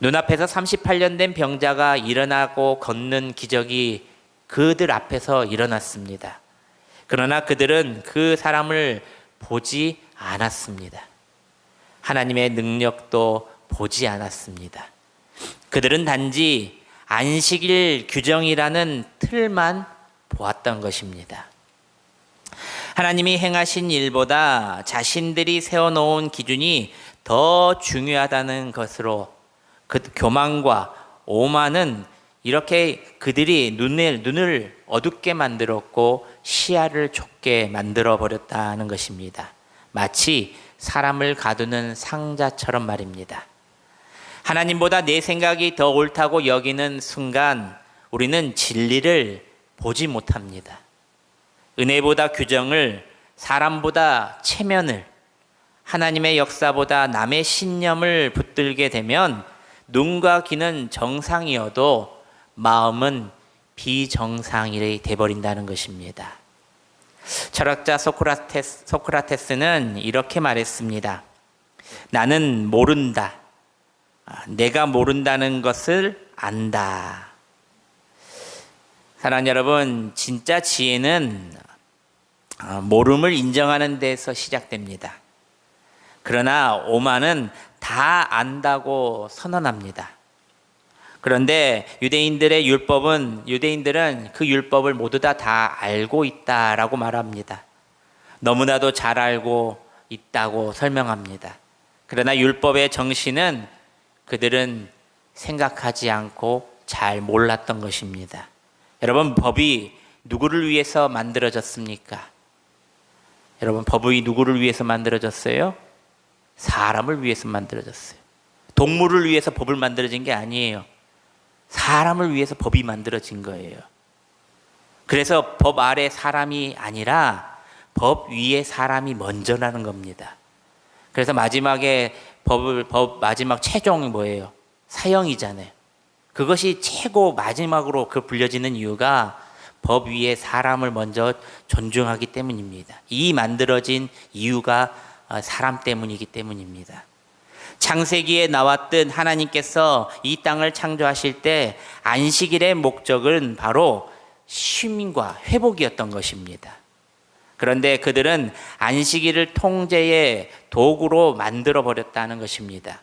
눈앞에서 38년 된 병자가 일어나고 걷는 기적이 그들 앞에서 일어났습니다. 그러나 그들은 그 사람을 보지 않았습니다. 하나님의 능력도 보지 않았습니다. 그들은 단지 안식일 규정이라는 틀만 보았던 것입니다. 하나님이 행하신 일보다 자신들이 세워놓은 기준이 더 중요하다는 것으로 그 교만과 오만은 이렇게 그들이 눈을 어둡게 만들었고 시야를 좁게 만들어 버렸다는 것입니다. 마치 사람을 가두는 상자처럼 말입니다. 하나님보다 내 생각이 더 옳다고 여기는 순간 우리는 진리를 보지 못합니다. 은혜보다 규정을, 사람보다 체면을, 하나님의 역사보다 남의 신념을 붙들게 되면 눈과 귀는 정상이어도 마음은 비정상이 되어버린다는 것입니다. 철학자 소크라테스는 이렇게 말했습니다. 나는 모른다. 내가 모른다는 것을 안다. 사랑하는 여러분, 진짜 지혜는 모름을 인정하는 데서 시작됩니다. 그러나 오만은 다 안다고 선언합니다. 그런데 유대인들은 그 율법을 모두 다 알고 있다라고 말합니다. 너무나도 잘 알고 있다고 설명합니다. 그러나 율법의 정신은 그들은 생각하지 않고 잘 몰랐던 것입니다. 여러분, 법이 누구를 위해서 만들어졌습니까? 여러분, 법이 누구를 위해서 만들어졌어요? 사람을 위해서 만들어졌어요. 동물을 위해서 법을 만들어진 게 아니에요. 사람을 위해서 법이 만들어진 거예요. 그래서 법 아래 사람이 아니라 법 위에 사람이 먼저라는 겁니다. 그래서 마지막에 마지막 최종이 뭐예요? 사형이잖아요. 그것이 최고 마지막으로 불려지는 이유가 법 위에 사람을 먼저 존중하기 때문입니다. 이 만들어진 이유가 사람 때문이기 때문입니다. 창세기에 나왔던 하나님께서 이 땅을 창조하실 때 안식일의 목적은 바로 쉼과 회복이었던 것입니다. 그런데 그들은 안식일을 통제의 도구로 만들어 버렸다는 것입니다.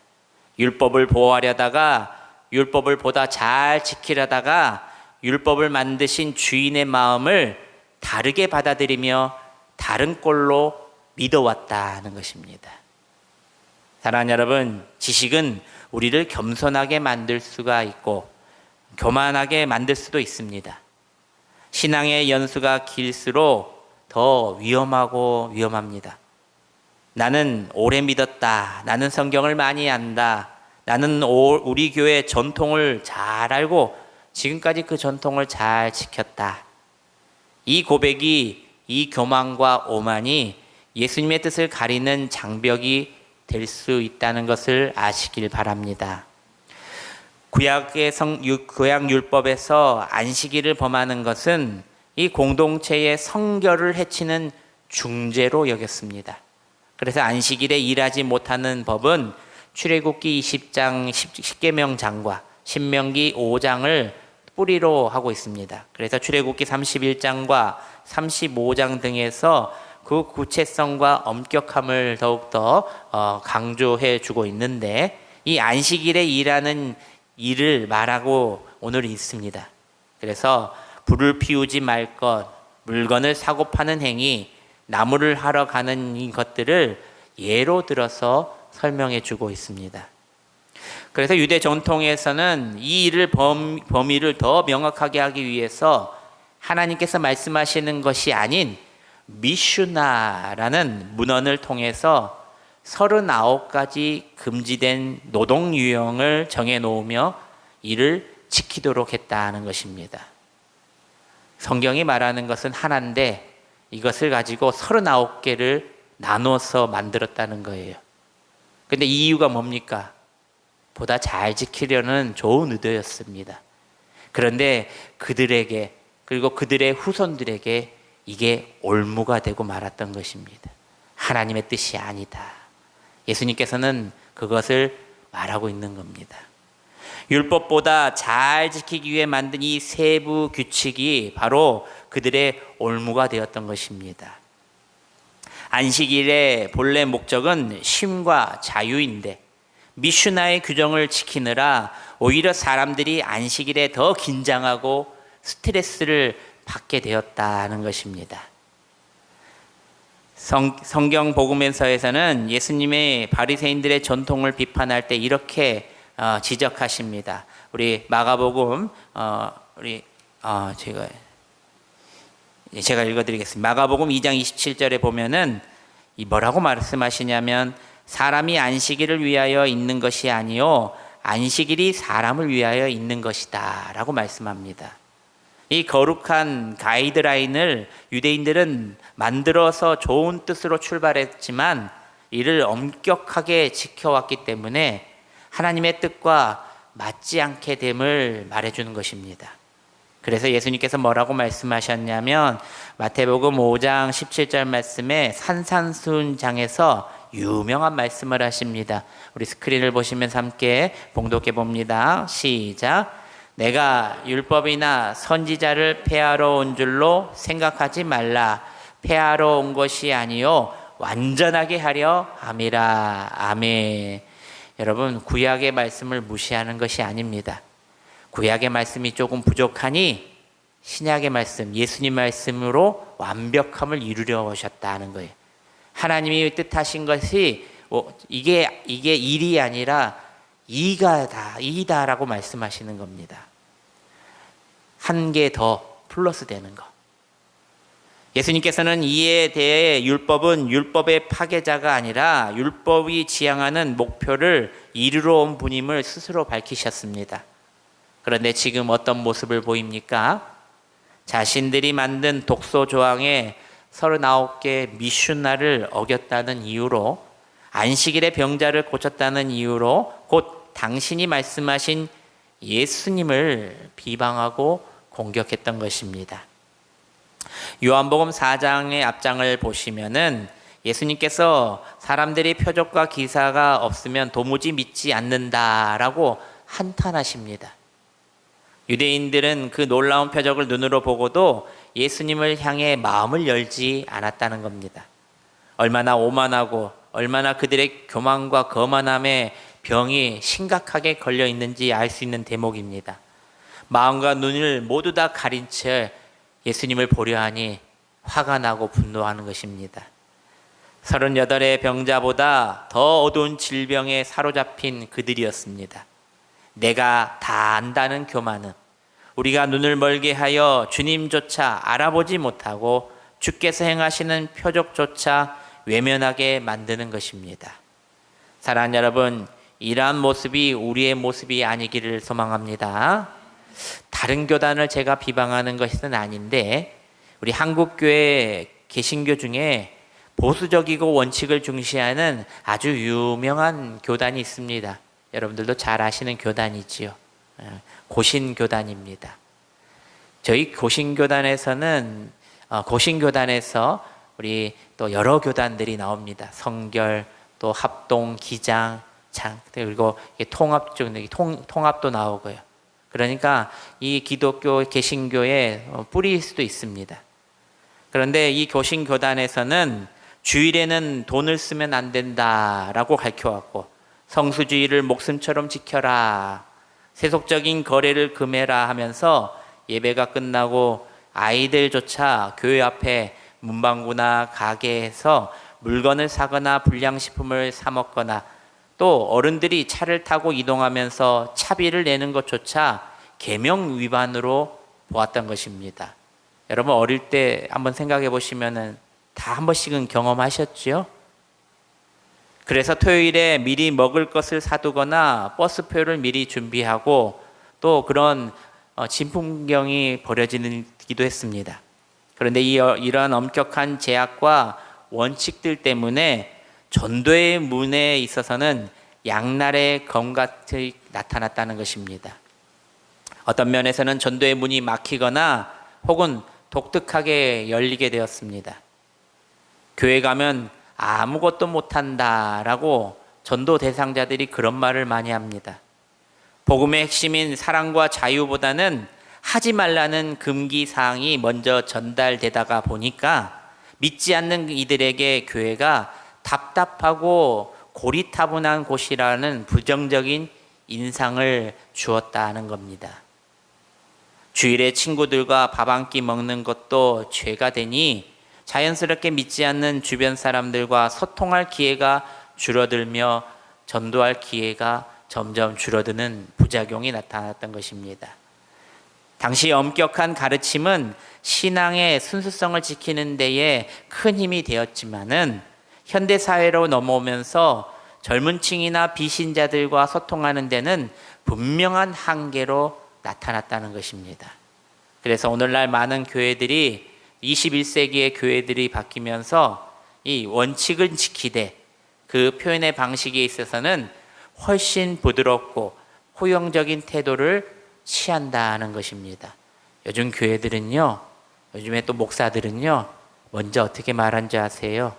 율법을 보호하려다가, 율법을 보다 잘 지키려다가 율법을 만드신 주인의 마음을 다르게 받아들이며 다른 꼴로 믿어왔다는 것입니다. 사랑하는 여러분, 지식은 우리를 겸손하게 만들 수가 있고 교만하게 만들 수도 있습니다. 신앙의 연수가 길수록 더 위험하고 위험합니다. 나는 오래 믿었다. 나는 성경을 많이 안다. 나는 우리 교회 전통을 잘 알고 지금까지 그 전통을 잘 지켰다. 이 고백이, 이 교만과 오만이 예수님의 뜻을 가리는 장벽이 될 수 있다는 것을 아시길 바랍니다. 구약 율법에서 안식일을 범하는 것은 이 공동체의 성결을 해치는 중죄로 여겼습니다. 그래서 안식일에 일하지 못하는 법은 출애굽기 20장 10계명장과 신명기 5장을 뿌리로 하고 있습니다. 그래서 출애굽기 31장과 35장 등에서 그 구체성과 엄격함을 더욱더 강조해 주고 있는데, 이 안식일에 일하는 일을 말하고 오늘 있습니다. 그래서 불을 피우지 말 것, 물건을 사고 파는 행위, 나무를 하러 가는 이 것들을 예로 들어서 설명해 주고 있습니다. 그래서 유대 전통에서는 이 일을 범위를 더 명확하게 하기 위해서 하나님께서 말씀하시는 것이 아닌 미슈나라는 문헌을 통해서 39가지 금지된 노동 유형을 정해 놓으며 이를 지키도록 했다는 것입니다. 성경이 말하는 것은 하나인데 이것을 가지고 39개를 나눠서 만들었다는 거예요. 근데 이 이유가 뭡니까? 보다 잘 지키려는 좋은 의도였습니다. 그런데 그들에게, 그리고 그들의 후손들에게 이게 올무가 되고 말았던 것입니다. 하나님의 뜻이 아니다. 예수님께서는 그것을 말하고 있는 겁니다. 율법보다 잘 지키기 위해 만든 이 세부 규칙이 바로 그들의 올무가 되었던 것입니다. 안식일의 본래 목적은 쉼과 자유인데 미슈나의 규정을 지키느라 오히려 사람들이 안식일에 더 긴장하고 스트레스를 받게 되었다는 것입니다. 성경 복음서에서는 예수님의 바리새인들의 전통을 비판할 때 이렇게 지적하십니다. 우리 마가복음 제가 읽어드리겠습니다. 마가복음 2장 27절에 보면은 뭐라고 말씀하시냐면, 사람이 안식일을 위하여 있는 것이 아니요 안식일이 사람을 위하여 있는 것이다 라고 말씀합니다. 이 거룩한 가이드라인을 유대인들은 만들어서 좋은 뜻으로 출발했지만 이를 엄격하게 지켜왔기 때문에 하나님의 뜻과 맞지 않게 됨을 말해주는 것입니다. 그래서 예수님께서 뭐라고 말씀하셨냐면 마태복음 5장 17절 말씀에 산산수훈장에서 유명한 말씀을 하십니다. 우리 스크린을 보시면서 함께 봉독해 봅니다. 시작. 내가 율법이나 선지자를 폐하러 온 줄로 생각하지 말라. 폐하러 온 것이 아니요 완전하게 하려 함이라. 아멘. 여러분, 구약의 말씀을 무시하는 것이 아닙니다. 구약의 말씀이 조금 부족하니 신약의 말씀, 예수님 말씀으로 완벽함을 이루려 오셨다는 거예요. 하나님이 뜻하신 것이 이게 일이 아니라 이다라고 말씀하시는 겁니다. 한 개 더 플러스 되는 거. 예수님께서는 이에 대해 율법은 율법의 파괴자가 아니라 율법이 지향하는 목표를 이루러 온 분임을 스스로 밝히셨습니다. 그런데 지금 어떤 모습을 보입니까? 자신들이 만든 독소 조항에 39개 미슈나를 어겼다는 이유로, 안식일의 병자를 고쳤다는 이유로 곧 당신이 말씀하신 예수님을 비방하고 공격했던 것입니다. 요한복음 4장의 앞장을 보시면은 예수님께서 사람들이 표적과 기사가 없으면 도무지 믿지 않는다라고 한탄하십니다. 유대인들은 그 놀라운 표적을 눈으로 보고도 예수님을 향해 마음을 열지 않았다는 겁니다. 얼마나 오만하고 얼마나 그들의 교만과 거만함에 병이 심각하게 걸려 있는지 알 수 있는 대목입니다. 마음과 눈을 모두 다 가린 채 예수님을 보려 하니 화가 나고 분노하는 것입니다. 38의 병자보다 더 어두운 질병에 사로잡힌 그들이었습니다. 내가 다 안다는 교만은 우리가 눈을 멀게 하여 주님조차 알아보지 못하고 주께서 행하시는 표적조차 외면하게 만드는 것입니다. 사랑하는 여러분, 이러한 모습이 우리의 모습이 아니기를 소망합니다. 다른 교단을 제가 비방하는 것은 아닌데 우리 한국교회 개신교 중에 보수적이고 원칙을 중시하는 아주 유명한 교단이 있습니다. 여러분들도 잘 아시는 교단이지요. 고신교단입니다. 저희 고신교단에서는 고신교단에서 우리 또 여러 교단들이 나옵니다. 성결, 또 합동, 기장, 장, 그리고 통합 쪽 통합도 나오고요. 그러니까 이 기독교 개신교의 뿌리일 수도 있습니다. 그런데 이 고신교단에서는 주일에는 돈을 쓰면 안 된다라고 가르쳐왔고, 성수주의를 목숨처럼 지켜라, 세속적인 거래를 금해라 하면서 예배가 끝나고 아이들조차 교회 앞에 문방구나 가게에서 물건을 사거나 불량식품을 사 먹거나 또 어른들이 차를 타고 이동하면서 차비를 내는 것조차 계명 위반으로 보았던 것입니다. 여러분 어릴 때 한번 생각해 보시면은 다 한 번씩은 경험하셨죠? 그래서 토요일에 미리 먹을 것을 사두거나 버스표를 미리 준비하고 또 그런 진풍경이 벌어지기도 했습니다. 그런데 이러한 엄격한 제약과 원칙들 때문에 전도의 문에 있어서는 양날의 검같이 나타났다는 것입니다. 어떤 면에서는 전도의 문이 막히거나 혹은 독특하게 열리게 되었습니다. 교회 가면 아무것도 못한다라고 전도 대상자들이 그런 말을 많이 합니다. 복음의 핵심인 사랑과 자유보다는 하지 말라는 금기 사항이 먼저 전달되다가 보니까 믿지 않는 이들에게 교회가 답답하고 고리타분한 곳이라는 부정적인 인상을 주었다는 겁니다. 주일에 친구들과 밥 한 끼 먹는 것도 죄가 되니 자연스럽게 믿지 않는 주변 사람들과 소통할 기회가 줄어들며 전도할 기회가 점점 줄어드는 부작용이 나타났던 것입니다. 당시 엄격한 가르침은 신앙의 순수성을 지키는 데에 큰 힘이 되었지만은 현대사회로 넘어오면서 젊은 층이나 비신자들과 소통하는 데는 분명한 한계로 나타났다는 것입니다. 그래서 오늘날 많은 교회들이 21세기의 교회들이 바뀌면서 이 원칙을 지키되 그 표현의 방식에 있어서는 훨씬 부드럽고 호용적인 태도를 취한다는 것입니다. 요즘 교회들은요, 요즘에 또 목사들은요, 먼저 어떻게 말하는지 아세요?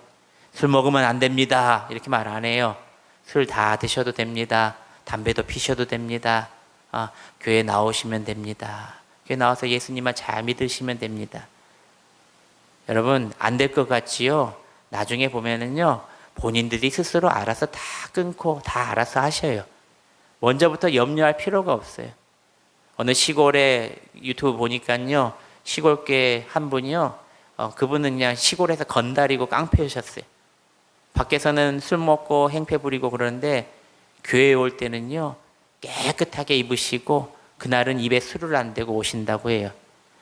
술 먹으면 안 됩니다, 이렇게 말 안 해요. 술 다 드셔도 됩니다. 담배도 피셔도 됩니다. 교회 나오시면 됩니다. 교회 나와서 예수님을 잘 믿으시면 됩니다. 여러분 안 될 것 같지요? 나중에 보면은요, 본인들이 스스로 알아서 다 끊고 다 알아서 하셔요. 먼저부터 염려할 필요가 없어요. 어느 시골에 유튜브 보니까요, 시골계 한 분이요, 그분은 그냥 시골에서 건달이고 깡패셨어요. 밖에서는 술 먹고 행패 부리고 그러는데 교회에 올 때는요, 깨끗하게 입으시고 그날은 입에 술을 안 대고 오신다고 해요.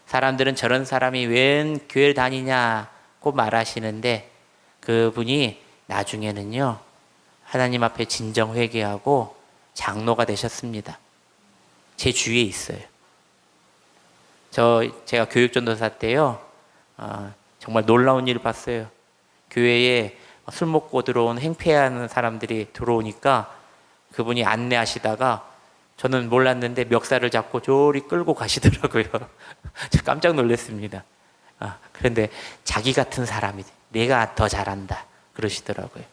사람들은 저런 사람이 웬 교회를 다니냐고 말하시는데 그분이 나중에는요, 하나님 앞에 진정 회개하고 장로가 되셨습니다. 제 주위에 있어요. 제가 교육전도사 때요, 정말 놀라운 일을 봤어요. 교회에 술 먹고 들어온 행패하는 사람들이 들어오니까 그분이 안내하시다가 저는 몰랐는데 멱살을 잡고 저리 끌고 가시더라고요. 저 깜짝 놀랐습니다. 그런데 자기 같은 사람이 내가 더 잘한다, 그러시더라고요.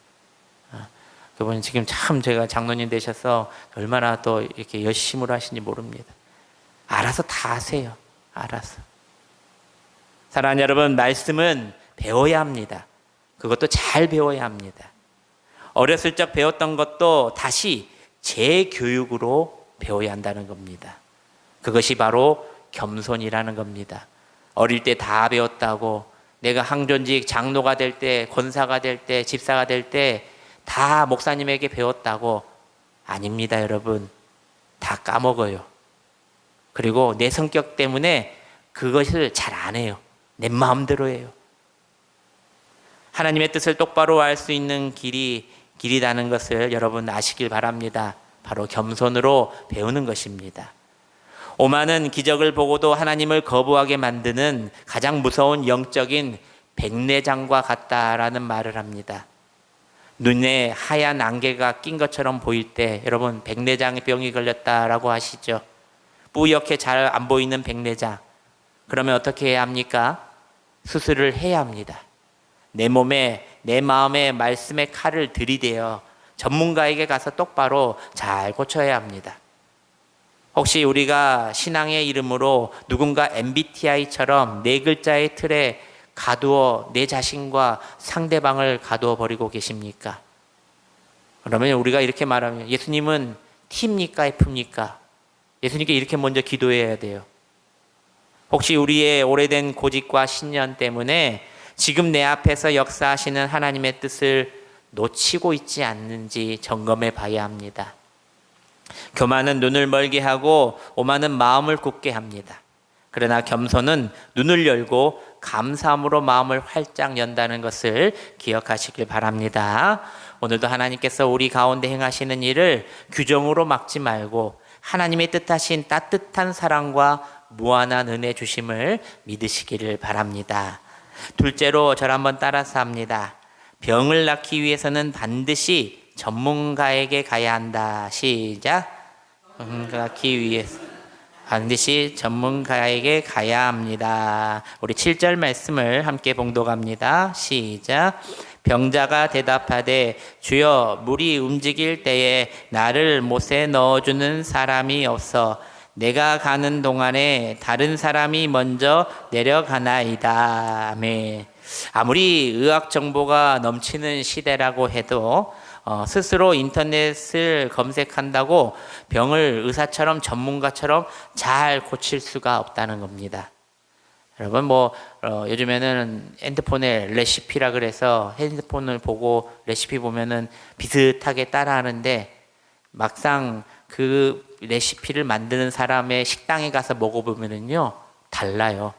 그분은 지금 참 제가 장로님 되셔서 얼마나 또 이렇게 열심으로 하시는지 모릅니다. 알아서 다 하세요. 알아서. 사랑하는 여러분, 말씀은 배워야 합니다. 그것도 잘 배워야 합니다. 어렸을 적 배웠던 것도 다시 재교육으로 배워야 한다는 겁니다. 그것이 바로 겸손이라는 겁니다. 어릴 때 다 배웠다고 내가 항존직 장로가 될 때, 권사가 될 때, 집사가 될 때 다 목사님에게 배웠다고 아닙니다, 여러분. 다 까먹어요. 그리고 내 성격 때문에 그것을 잘 안 해요. 내 마음대로 해요. 하나님의 뜻을 똑바로 알 수 있는 길이라는 것을 여러분 아시길 바랍니다. 바로 겸손으로 배우는 것입니다. 오만은 기적을 보고도 하나님을 거부하게 만드는 가장 무서운 영적인 백내장과 같다라는 말을 합니다. 눈에 하얀 안개가 낀 것처럼 보일 때 여러분 백내장의 병이 걸렸다라고 하시죠. 뿌옇게 잘 안 보이는 백내장. 그러면 어떻게 해야 합니까? 수술을 해야 합니다. 내 몸에 내 마음에 말씀의 칼을 들이대어 전문가에게 가서 똑바로 잘 고쳐야 합니다. 혹시 우리가 신앙의 이름으로 누군가 MBTI처럼 네 글자의 틀에 가두어 내 자신과 상대방을 가두어 버리고 계십니까? 그러면 우리가 이렇게 말하면 예수님은 T입니까? F입니까? 예수님께 이렇게 먼저 기도해야 돼요. 혹시 우리의 오래된 고집과 신념 때문에 지금 내 앞에서 역사하시는 하나님의 뜻을 놓치고 있지 않는지 점검해 봐야 합니다. 교만은 눈을 멀게 하고 오만은 마음을 굳게 합니다. 그러나 겸손은 눈을 열고 감사함으로 마음을 활짝 연다는 것을 기억하시길 바랍니다. 오늘도 하나님께서 우리 가운데 행하시는 일을 규정으로 막지 말고 하나님의 뜻하신 따뜻한 사랑과 무한한 은혜 주심을 믿으시기를 바랍니다. 둘째로 저를 한번 따라서 합니다. 병을 낫기 위해서는 반드시 전문가에게 가야 한다. 시작. 낫기 위해서 반드시 전문가에게 가야 합니다. 우리 7절 말씀을 함께 봉독합니다. 시작. 병자가 대답하되 주여 물이 움직일 때에 나를 못에 넣어주는 사람이 없어 내가 가는 동안에 다른 사람이 먼저 내려가나이다. 아멘. 아무리 의학 정보가 넘치는 시대라고 해도 스스로 인터넷을 검색한다고 병을 의사처럼 전문가처럼 잘 고칠 수가 없다는 겁니다. 여러분 요즘에는 핸드폰에 레시피라 그래서 핸드폰을 보고 레시피 보면은 비슷하게 따라하는데 막상 그 레시피를 만드는 사람의 식당에 가서 먹어보면은요 달라요.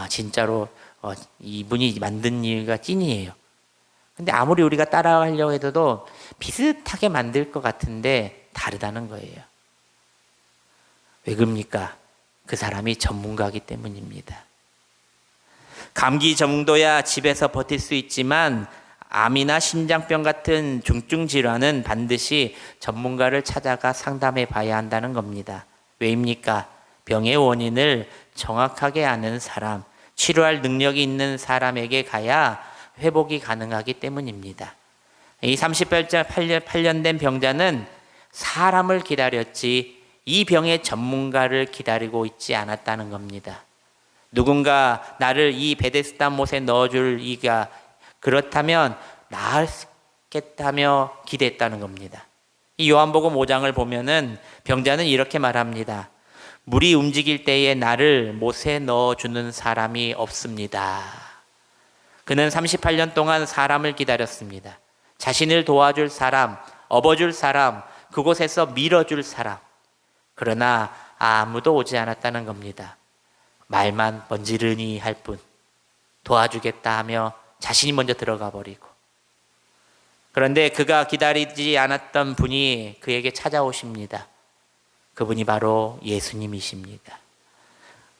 진짜로 이분이 만든 이유가 찐이에요. 근데 아무리 우리가 따라하려고 해도 비슷하게 만들 것 같은데 다르다는 거예요. 왜 그럽니까? 그 사람이 전문가이기 때문입니다. 감기 정도야 집에서 버틸 수 있지만 암이나 심장병 같은 중증 질환은 반드시 전문가를 찾아가 상담해 봐야 한다는 겁니다. 왜입니까? 병의 원인을 정확하게 아는 사람, 치료할 능력이 있는 사람에게 가야 회복이 가능하기 때문입니다. 이 38년 된 병자는 사람을 기다렸지 이 병의 전문가를 기다리고 있지 않았다는 겁니다. 누군가 나를 이 베데스다 못에 넣어줄 이가 그렇다면 나았겠다며 기대했다는 겁니다. 이 요한복음 5장을 보면은 병자는 이렇게 말합니다. 물이 움직일 때에 나를 못에 넣어주는 사람이 없습니다. 그는 38년 동안 사람을 기다렸습니다. 자신을 도와줄 사람, 업어줄 사람, 그곳에서 밀어줄 사람. 그러나 아무도 오지 않았다는 겁니다. 말만 번지르니 할 뿐. 도와주겠다 하며 자신이 먼저 들어가 버리고. 그런데 그가 기다리지 않았던 분이 그에게 찾아오십니다. 그분이 바로 예수님이십니다.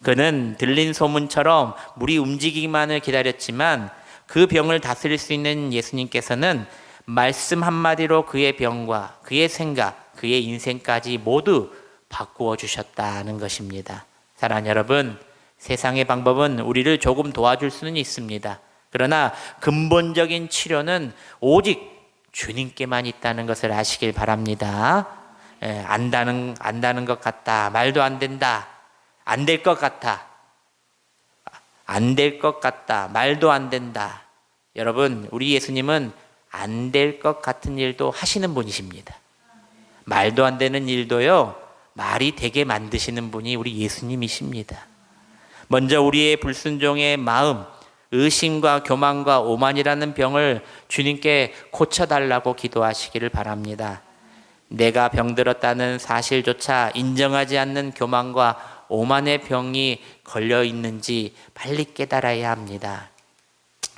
그는 들린 소문처럼 물이 움직이기만을 기다렸지만 그 병을 다스릴 수 있는 예수님께서는 말씀 한마디로 그의 병과 그의 생각, 그의 인생까지 모두 바꾸어 주셨다는 것입니다. 사랑하는 여러분, 세상의 방법은 우리를 조금 도와줄 수는 있습니다. 그러나 근본적인 치료는 오직 주님께만 있다는 것을 아시길 바랍니다. 안다는 것 같다. 말도 안 된다. 안 될 것 같아. 안 될 것 같다. 말도 안 된다. 여러분, 우리 예수님은 안 될 것 같은 일도 하시는 분이십니다. 말도 안 되는 일도요, 말이 되게 만드시는 분이 우리 예수님이십니다. 먼저 우리의 불순종의 마음, 의심과 교만과 오만이라는 병을 주님께 고쳐달라고 기도하시기를 바랍니다. 내가 병들었다는 사실조차 인정하지 않는 교만과 오만의 병이 걸려 있는지 빨리 깨달아야 합니다.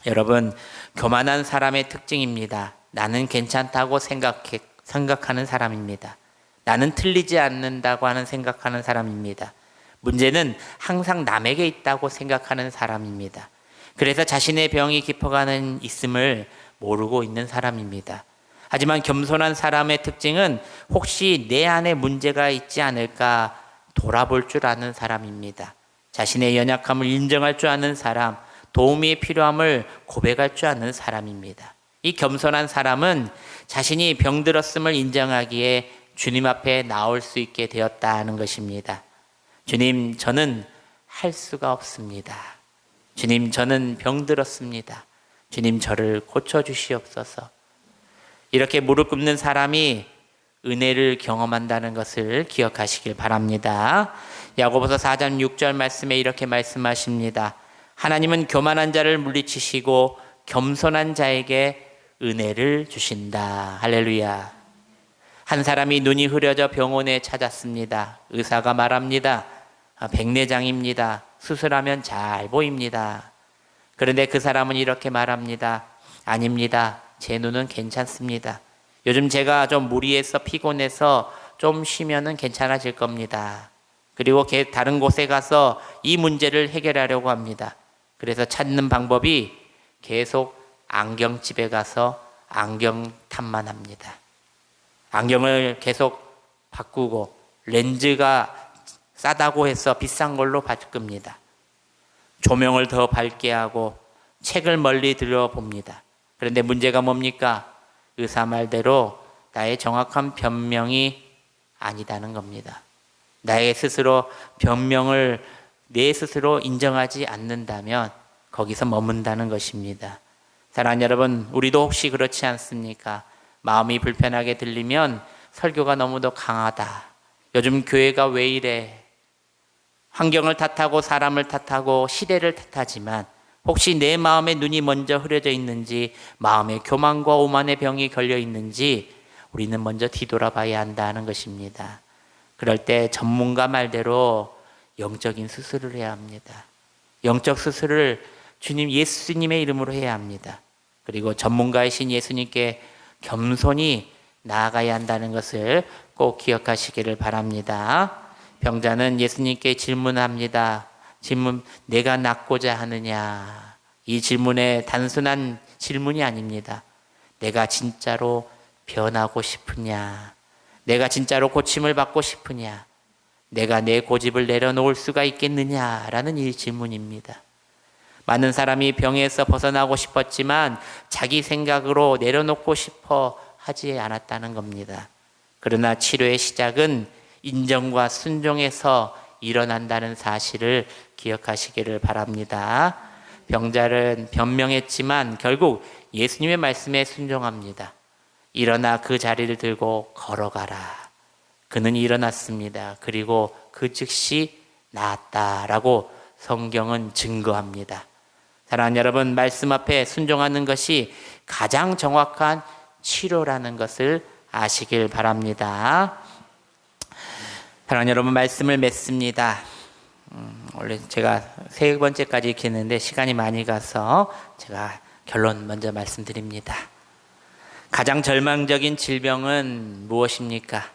여러분, 교만한 사람의 특징입니다. 나는 괜찮다고 생각하는 사람입니다. 나는 틀리지 않는다고 생각하는 사람입니다. 문제는 항상 남에게 있다고 생각하는 사람입니다. 그래서 자신의 병이 깊어가는 있음을 모르고 있는 사람입니다. 하지만 겸손한 사람의 특징은 혹시 내 안에 문제가 있지 않을까 돌아볼 줄 아는 사람입니다. 자신의 연약함을 인정할 줄 아는 사람, 도움이 필요함을 고백할 줄 아는 사람입니다. 이 겸손한 사람은 자신이 병들었음을 인정하기에 주님 앞에 나올 수 있게 되었다는 것입니다. 주님, 저는 할 수가 없습니다. 주님, 저는 병들었습니다. 주님, 저를 고쳐주시옵소서. 이렇게 무릎 꿇는 사람이 은혜를 경험한다는 것을 기억하시길 바랍니다. 야고보서 4장 6절 말씀에 이렇게 말씀하십니다. 하나님은 교만한 자를 물리치시고 겸손한 자에게 은혜를 주신다. 할렐루야. 한 사람이 눈이 흐려져 병원에 찾았습니다. 의사가 말합니다. 백내장입니다. 수술하면 잘 보입니다. 그런데 그 사람은 이렇게 말합니다. 아닙니다. 제 눈은 괜찮습니다. 요즘 제가 좀 무리해서 피곤해서 좀 쉬면은 괜찮아질 겁니다. 그리고 다른 곳에 가서 이 문제를 해결하려고 합니다. 그래서 찾는 방법이 계속 안경집에 가서 안경 탐만 합니다. 안경을 계속 바꾸고 렌즈가 싸다고 해서 비싼 걸로 바꿉니다. 조명을 더 밝게 하고 책을 멀리 들여봅니다. 그런데 문제가 뭡니까? 의사 말대로 나의 정확한 변명이 아니다는 겁니다. 나의 스스로 변명을 내 스스로 인정하지 않는다면 거기서 머문다는 것입니다. 사랑하는 여러분, 우리도 혹시 그렇지 않습니까? 마음이 불편하게 들리면 설교가 너무도 강하다. 요즘 교회가 왜 이래? 환경을 탓하고 사람을 탓하고 시대를 탓하지만 혹시 내 마음에 눈이 먼저 흐려져 있는지, 마음에 교만과 오만의 병이 걸려 있는지 우리는 먼저 뒤돌아봐야 한다는 것입니다. 그럴 때 전문가 말대로 영적인 수술을 해야 합니다. 영적 수술을 주님 예수님의 이름으로 해야 합니다. 그리고 전문가이신 예수님께 겸손히 나아가야 한다는 것을 꼭 기억하시기를 바랍니다. 병자는 예수님께 질문합니다. 질문, 내가 낫고자 하느냐? 이 질문에 단순한 질문이 아닙니다. 내가 진짜로 변하고 싶으냐? 내가 진짜로 고침을 받고 싶으냐? 내가 내 고집을 내려놓을 수가 있겠느냐라는 이 질문입니다. 많은 사람이 병에서 벗어나고 싶었지만 자기 생각으로 내려놓고 싶어 하지 않았다는 겁니다. 그러나 치료의 시작은 인정과 순종에서 일어난다는 사실을 기억하시기를 바랍니다. 병자는 변명했지만 결국 예수님의 말씀에 순종합니다. 일어나 그 자리를 들고 걸어가라. 그는 일어났습니다. 그리고 그 즉시 나았다라고 성경은 증거합니다. 사랑하는 여러분, 말씀 앞에 순종하는 것이 가장 정확한 치료라는 것을 아시길 바랍니다. 사랑하는 여러분, 말씀을 맺습니다. 원래 제가 세 번째까지 이렇게 했는데 시간이 많이 가서 제가 결론 먼저 말씀드립니다. 가장 절망적인 질병은 무엇입니까?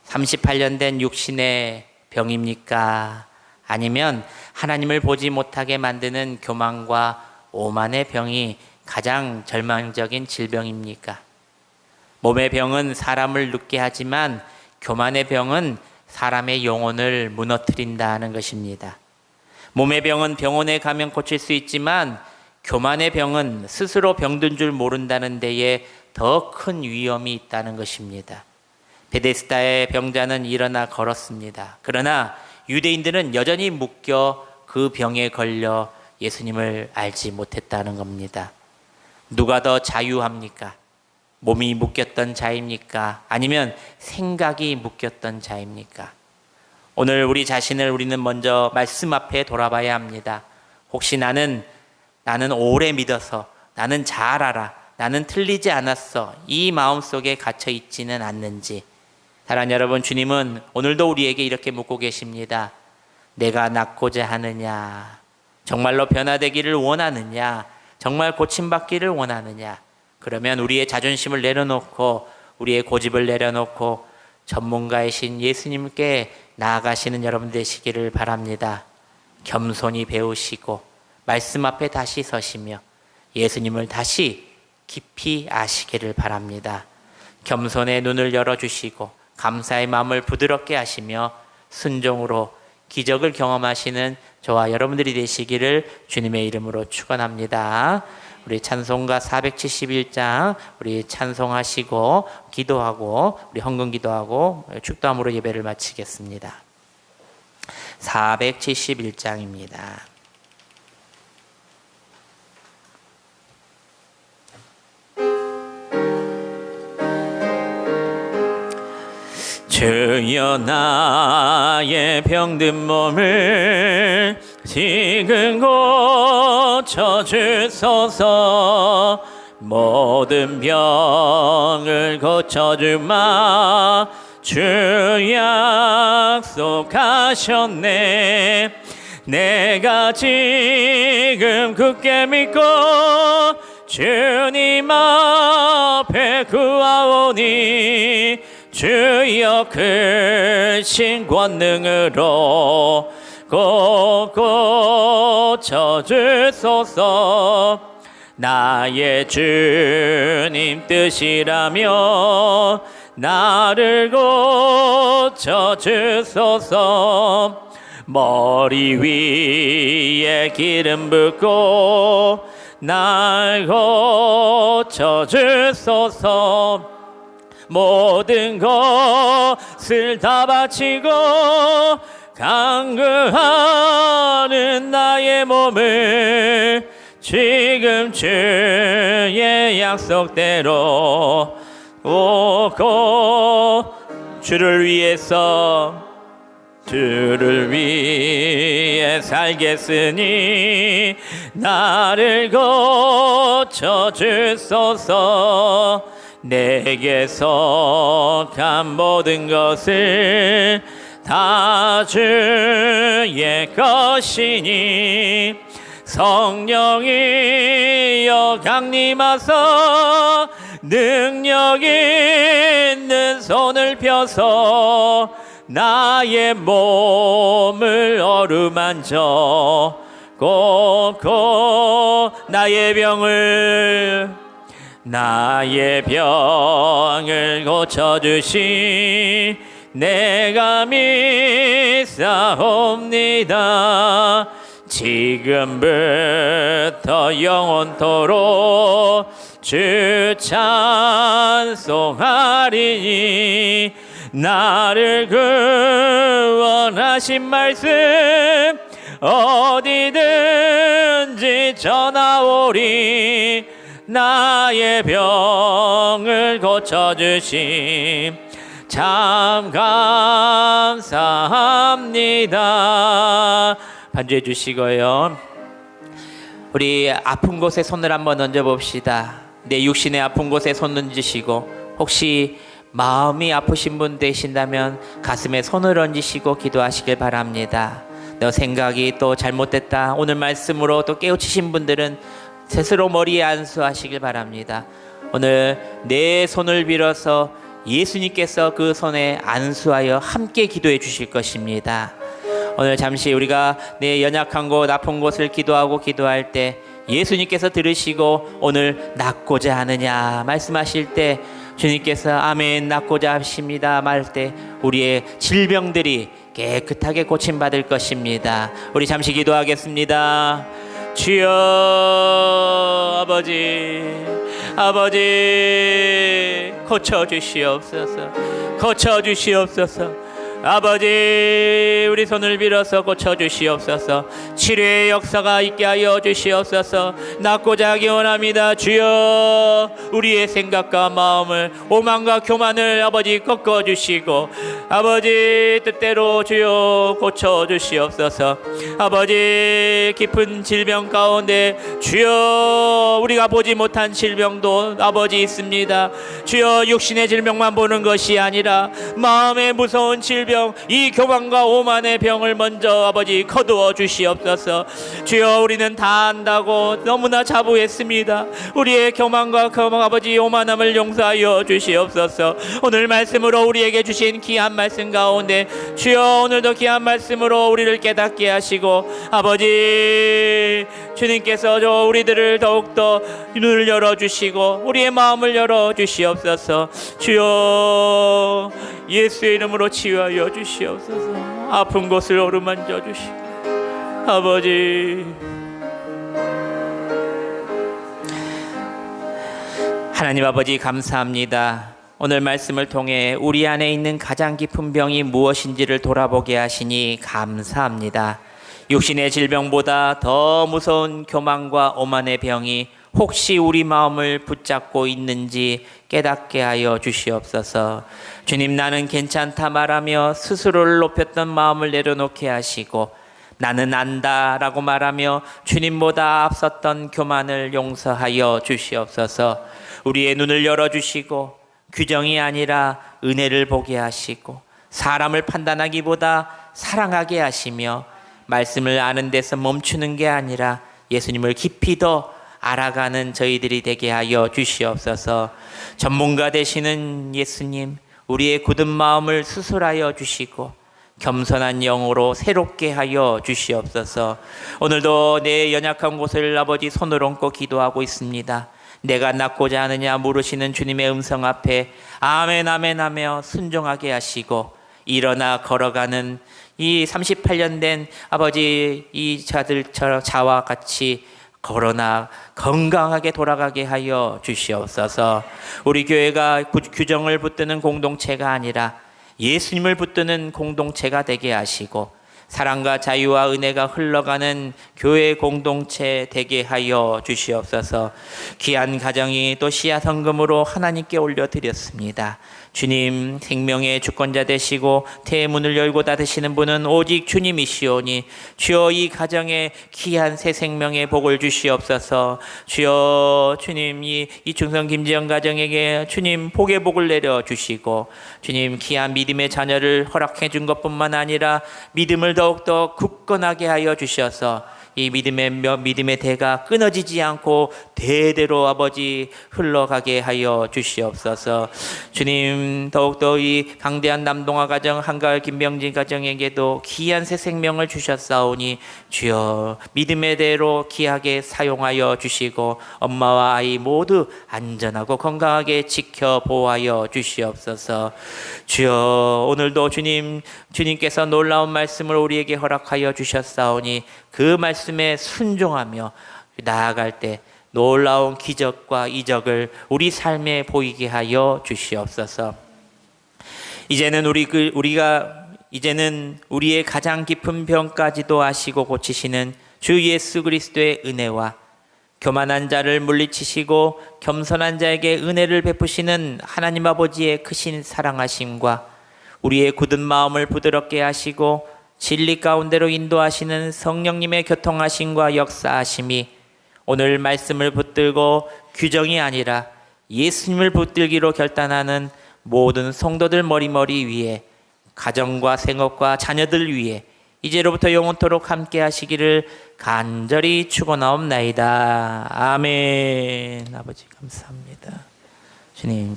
38년 된 육신의 병입니까? 아니면 하나님을 보지 못하게 만드는 교만과 오만의 병이 가장 절망적인 질병입니까? 몸의 병은 사람을 눕게 하지만 교만의 병은 사람의 영혼을 무너뜨린다는 것입니다. 몸의 병은 병원에 가면 고칠 수 있지만 교만의 병은 스스로 병든 줄 모른다는 데에 더 큰 위험이 있다는 것입니다. 베데스다의 병자는 일어나 걸었습니다. 그러나 유대인들은 여전히 묶여 그 병에 걸려 예수님을 알지 못했다는 겁니다. 누가 더 자유합니까? 몸이 묶였던 자입니까? 아니면 생각이 묶였던 자입니까? 오늘 우리 자신을 우리는 먼저 말씀 앞에 돌아봐야 합니다. 혹시 나는 오래 믿어서, 나는 잘 알아, 나는 틀리지 않았어, 이 마음속에 갇혀 있지는 않는지. 사랑하는 여러분, 주님은 오늘도 우리에게 이렇게 묻고 계십니다. 내가 낫고자 하느냐? 정말로 변화되기를 원하느냐? 정말 고침받기를 원하느냐? 그러면 우리의 자존심을 내려놓고, 우리의 고집을 내려놓고 전문가이신 예수님께 나아가시는 여러분 되시기를 바랍니다. 겸손히 배우시고 말씀 앞에 다시 서시며 예수님을 다시 깊이 아시기를 바랍니다. 겸손의 눈을 열어주시고 감사의 마음을 부드럽게 하시며 순종으로 기적을 경험하시는 저와 여러분들이 되시기를 주님의 이름으로 축원합니다. 우리 찬송가 471장 우리 찬송하시고 기도하고 우리 헌금 기도하고 축도함으로 예배를 마치겠습니다. 471장입니다. 주여 나의 병든 몸을 지금 고쳐주소서. 모든 병을 고쳐주마 주 약속하셨네. 내가 지금 굳게 믿고 주님 앞에 구하오니 주여 크신 권능으로 꼭 고쳐주소서. 나의 주님 뜻이라며 나를 고쳐주소서. 머리 위에 기름 붓고 날 고쳐주소서. 모든 것을 다 바치고 강구하는 나의 몸을 지금 주의 약속대로 오고 주를 위해 살겠으니 나를 고쳐주소서. 내게 속한 모든 것을 다 주의 것이니 성령이여 강림하사 능력 있는 손을 펴서 나의 몸을 어루만져 꼭 나의 병을 고쳐주시 내가 믿사옵니다. 지금부터 영원토록 주 찬송하리니 나를 구원하신 말씀 어디든지 전하오리. 나의 병을 고쳐주심 참 감사합니다. 반주해 주시고요. 우리 아픈 곳에 손을 한번 얹어 봅시다. 내 육신의 아픈 곳에 손 얹으시고 혹시 마음이 아프신 분 되신다면 가슴에 손을 얹으시고 기도하시길 바랍니다. 너 생각이 또 잘못됐다. 오늘 말씀으로 또 깨우치신 분들은 스스로 머리에 안수하시길 바랍니다. 오늘 내 손을 빌어서 예수님께서 그 손에 안수하여 함께 기도해 주실 것입니다. 오늘 잠시 우리가 내 연약한 곳, 아픈 곳을 기도할 때 예수님께서 들으시고 오늘 낫고자 하느냐 말씀하실 때 주님께서 아멘 낫고자 하십니다 말 때 우리의 질병들이 깨끗하게 고침받을 것입니다. 우리 잠시 기도하겠습니다. 주여 아버지 고쳐주시옵소서. 아버지 우리 손을 빌어서 고쳐주시옵소서. 치료의 역사가 있게 하여 주시옵소서. 낫고자 하기 원합니다. 주여 우리의 생각과 마음을 오만과 교만을 아버지 꺾어주시고 아버지 뜻대로 주여 고쳐주시옵소서. 아버지 깊은 질병 가운데 주여 우리가 보지 못한 질병도 아버지 있습니다. 주여 육신의 질병만 보는 것이 아니라 마음의 무서운 질병 이 교만과 오만의 병을 먼저 아버지 거두어 주시옵소서. 주여 우리는 다 안다고 너무나 자부했습니다. 우리의 교만과 아버지 오만함을 용서하여 주시옵소서. 오늘 말씀으로 우리에게 주신 귀한 말씀 가운데 주여 오늘도 귀한 말씀으로 우리를 깨닫게 하시고 아버지 주님께서 우리들을 더욱더 눈을 열어주시고 우리의 마음을 열어주시옵소서. 주여 예수의 이름으로 치유하여 주시옵소서. 아픈 곳을 어루만져 주시고 아버지 하나님 아버지 감사합니다. 오늘 말씀을 통해 우리 안에 있는 가장 깊은 병이 무엇인지를 돌아보게 하시니 감사합니다. 육신의 질병보다 더 무서운 교만과 오만의 병이 혹시 우리 마음을 붙잡고 있는지 깨닫게 하여 주시옵소서. 주님 나는 괜찮다 말하며 스스로를 높였던 마음을 내려놓게 하시고 나는 안다라고 말하며 주님보다 앞섰던 교만을 용서하여 주시옵소서. 우리의 눈을 열어주시고 규정이 아니라 은혜를 보게 하시고 사람을 판단하기보다 사랑하게 하시며 말씀을 아는 데서 멈추는 게 아니라 예수님을 깊이 더 알아가는 저희들이 되게 하여 주시옵소서. 전문가 되시는 예수님 우리의 굳은 마음을 수술하여 주시고 겸손한 영으로 새롭게 하여 주시옵소서. 오늘도 내 연약한 곳을 아버지 손을 얹고 기도하고 있습니다. 내가 낫고자 하느냐 물으시는 주님의 음성 앞에 아멘 아멘 하며 순종하게 하시고 일어나 걸어가는 이 38년 된 아버지 이 자와 같이 걸어나 건강하게 돌아가게 하여 주시옵소서. 우리 교회가 규정을 붙드는 공동체가 아니라 예수님을 붙드는 공동체가 되게 하시고 사랑과 자유와 은혜가 흘러가는 교회 공동체 되게 하여 주시옵소서. 귀한 가정이 또 씨앗 헌금으로 하나님께 올려드렸습니다. 주님 생명의 주권자 되시고 태의 문을 열고 닫으시는 분은 오직 주님이시오니 주여 이 가정에 귀한 새 생명의 복을 주시옵소서. 주여 주님 이 충성 김지영 가정에게 주님 복의 복을 내려주시고 주님 귀한 믿음의 자녀를 허락해 준 것뿐만 아니라 믿음을 더욱더 굳건하게 하여 주셔서 이 믿음의 대가 끊어지지 않고 대대로 아버지 흘러가게 하여 주시옵소서. 주님 더욱더 이 강대한 남동아 가정 한가을 김병진 가정에게도 귀한 새 생명을 주셨사오니 주여 믿음의 대로 귀하게 사용하여 주시고 엄마와 아이 모두 안전하고 건강하게 지켜 보호하여 주시옵소서. 주여 오늘도 주님께서 놀라운 말씀을 우리에게 허락하여 주셨사오니 그 말씀에 순종하며 나아갈 때 놀라운 기적과 이적을 우리 삶에 보이게 하여 주시옵소서. 이제는 우리의 가장 깊은 병까지도 아시고 고치시는 주 예수 그리스도의 은혜와 교만한 자를 물리치시고 겸손한 자에게 은혜를 베푸시는 하나님 아버지의 크신 사랑하심과 우리의 굳은 마음을 부드럽게 하시고 진리 가운데로 인도하시는 성령님의 교통하심과 역사하심이 오늘 말씀을 붙들고 규정이 아니라 예수님을 붙들기로 결단하는 모든 성도들 머리 위에 가정과 생업과 자녀들 위에 이제로부터 영원토록 함께 하시기를 간절히 축원하옵나이다. 아멘. 아버지 감사합니다. 주님